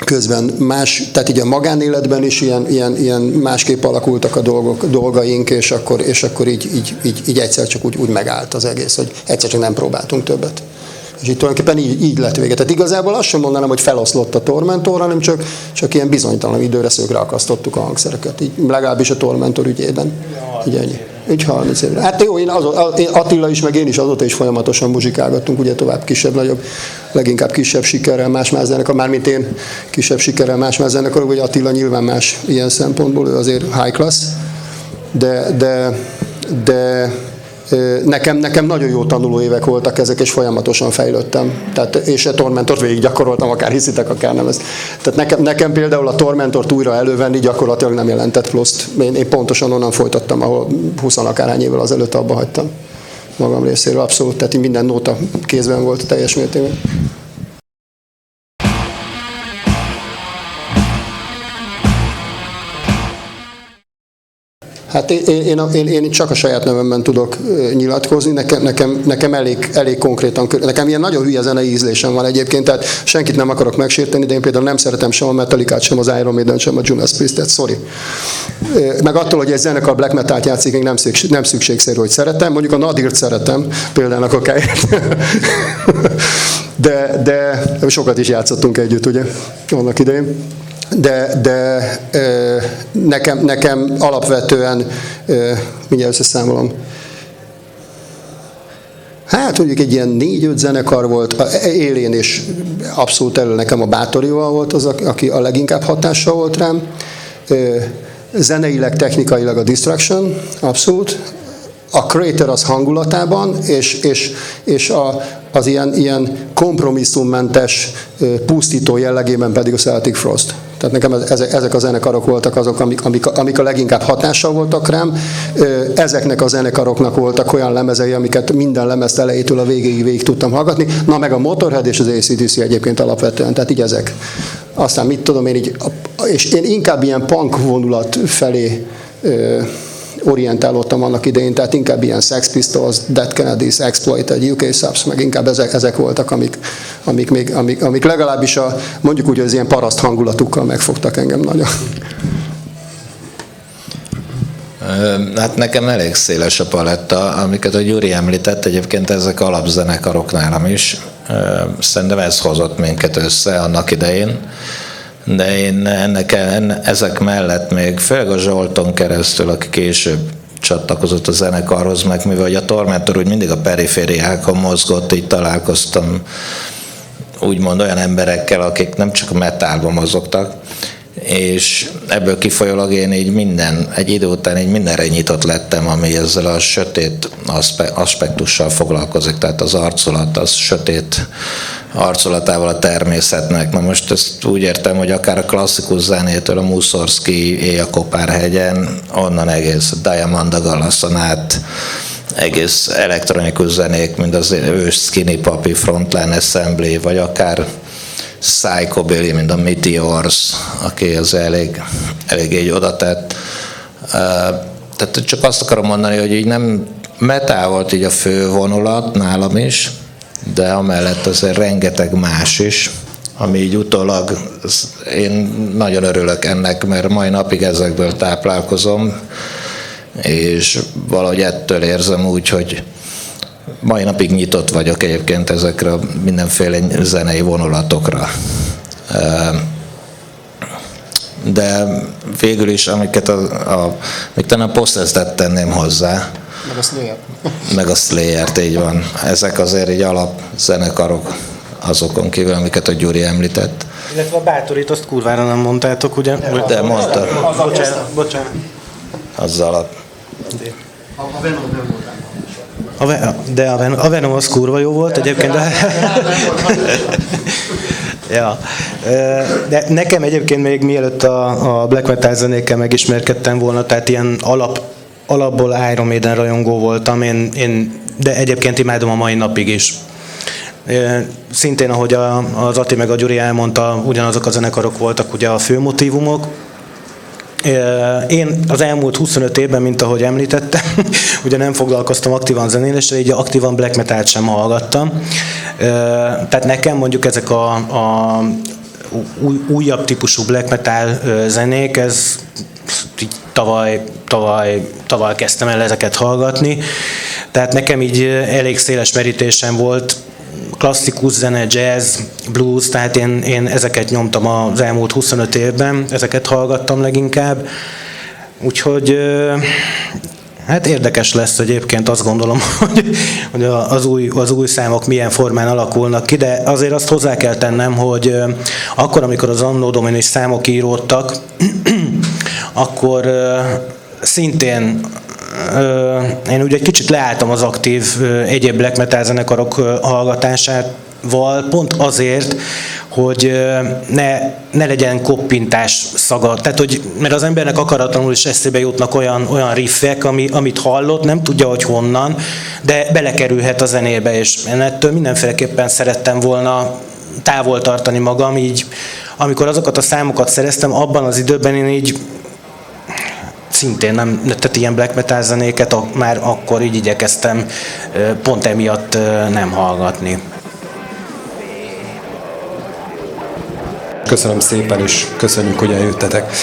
közben más, tehát így a magánéletben is ilyen másképp alakultak a dolgaink, és akkor így egyszer csak úgy megállt az egész, hogy egyszer csak nem próbáltunk többet. És itt tulajdonképpen így lett vége. Tehát igazából azt sem mondanám, hogy feloszlott a Tormentor, hanem csak ilyen bizonytalan időre szögre akasztottuk a hangszereket. Így, legalábbis a Tormentor ügyében. Így ennyi. Így 30 évre. Hát jó, Attila is, meg én is azóta is folyamatosan muzsikálgattunk, ugye tovább kisebb-nagyobb, leginkább kisebb sikerrel más zenekar, mármint én kisebb sikerrel más zenekar, ugye Attila nyilván más ilyen szempontból, ő azért high class, de nekem nagyon jó tanuló évek voltak ezek, és folyamatosan fejlődtem. Tehát, és a Tormentort végig gyakoroltam, akár hiszitek, akár nem. Tehát nekem például a Tormentort újra elővenni gyakorlatilag nem jelentett pluszt. Én pontosan onnan folytattam, ahol 20 akárhány évvel azelőtt abba hagytam magam részéről. Abszolút, tehát minden nóta kézben volt teljes mértékben. Hát én csak a saját nevemben tudok nyilatkozni, nekem elég konkrétan, nekem ilyen nagyon hülye zenei ízlésem van egyébként, tehát senkit nem akarok megsérteni, de én például nem szeretem sem a Metallicát, sem az Iron Maiden, sem a Judas Priest-et, sorry. Meg attól, hogy egy zenekar black metalt játszik, még nem szükségszerű, hogy szeretem, mondjuk a Nadirt szeretem, például a kokáért. De sokat is játszottunk együtt, ugye, annak idején. De nekem alapvetően, mindjárt összeszámolom, hát mondjuk egy ilyen 4-5 zenekar volt, élén és abszolút elő nekem a Bátorival volt az, aki a leginkább hatással volt rám, zeneileg, technikailag a Destruction, abszolút, a Crater az hangulatában, és az ilyen kompromisszummentes, pusztító jellegében pedig a Celtic Frost. Tehát nekem ezek a zenekarok voltak azok, amik a leginkább hatással voltak rám. Ezeknek a zenekaroknak voltak olyan lemezei, amiket minden lemezt elejétől a végig tudtam hallgatni. Na meg a Motorhead és az AC/DC egyébként alapvetően, tehát így ezek. Aztán mit tudom én így, és én inkább ilyen punk vonulat felé orientálódtam annak idején, tehát inkább ilyen Sex Pistols, Dead Kennedys, Exploited, UK Subs, meg inkább ezek voltak, amik legalábbis mondjuk úgy, az ilyen paraszt hangulatukkal megfogtak engem nagyon. Hát nekem elég széles a paletta, amiket a Gyuri említett, egyébként ezek alapzenekarok nálam is. Szerintem ez hozott minket össze annak idején, de én ezek mellett még főleg a Zsolton keresztül, aki később csatlakozott a zenekarhoz, meg mivel a Tormentor úgy mindig a perifériákon mozgott, így találkoztam úgymond olyan emberekkel, akik nem csak metálban mozogtak, és ebből kifolyólag én így egy idő után így mindenre nyitott lettem, ami ezzel a sötét aspektussal foglalkozik, tehát az arculat, az sötét arculatával a természetnek. Na most ezt úgy értem, hogy akár a klasszikus zenétől, a Mussorgsky Éj a Kopárhegyen, onnan egész Diamanda Galasson át, egész elektronikus zenék, mint az ős Skinny Puppy, Frontline Assembly, vagy akár Psychobilly, mint a Meteors, aki az elég így oda tett. Tehát csak azt akarom mondani, hogy így nem metal volt így a fő vonulat nálam is, de amellett azért rengeteg más is, ami így utólag, én nagyon örülök ennek, mert mai napig ezekből táplálkozom, és valahogy ettől érzem úgy, hogy mai napig nyitott vagyok egyébként ezekre mindenféle zenei vonulatokra. De végül is, amiket még talán a Possessed-et tenném hozzá. Meg a Slayer. Meg a Slayer-t, így van. Ezek azért így alapzenekarok azokon kívül, amiket a Gyuri említett. Illetve a Bátorit azt kurvára nem mondtátok, ugye? De mondta. Bocsánat. Az alap. A Venom nem volt. De a Venom az kurva jó volt egyébként. Ja. De nekem egyébként még mielőtt a black metal zenékkel megismerkedtem volna, tehát ilyen alapból Iron Maiden rajongó voltam, de egyébként imádom a mai napig is. Szintén, ahogy az Ati meg a Gyuri elmondta, ugyanazok a zenekarok voltak ugye a főmotívumok. Én az elmúlt 25 évben, mint ahogy említettem, ugye nem foglalkoztam aktívan zenéléssel, így aktívan black metalt sem hallgattam. Tehát nekem mondjuk ezek a újabb típusú black metal zenék, ez tavaly kezdtem el ezeket hallgatni. Tehát nekem így elég széles merítésem volt, klasszikus zene, jazz, blues, tehát én ezeket nyomtam az elmúlt 25 évben, ezeket hallgattam leginkább. Úgyhogy hát érdekes lesz egyébként, azt gondolom, hogy az új számok milyen formán alakulnak ki, de azért azt hozzá kell tennem, hogy akkor, amikor az Anno Domini számok íródtak, akkor szintén én ugye egy kicsit leálltam az aktív egyéb black metal zenekarok hallgatásával, pont azért, hogy ne legyen koppintás szaga. Tehát, mert az embernek akaratlanul is eszébe jutnak olyan riffek, amit hallott, nem tudja, hogy honnan, de belekerülhet a zenébe, és én ettől mindenféleképpen szerettem volna távol tartani magam, így amikor azokat a számokat szereztem, abban az időben én így szintén nem, tehát ilyen black metal zenéket már akkor így igyekeztem pont emiatt nem hallgatni. Köszönöm szépen, és köszönjük, hogy eljöttetek.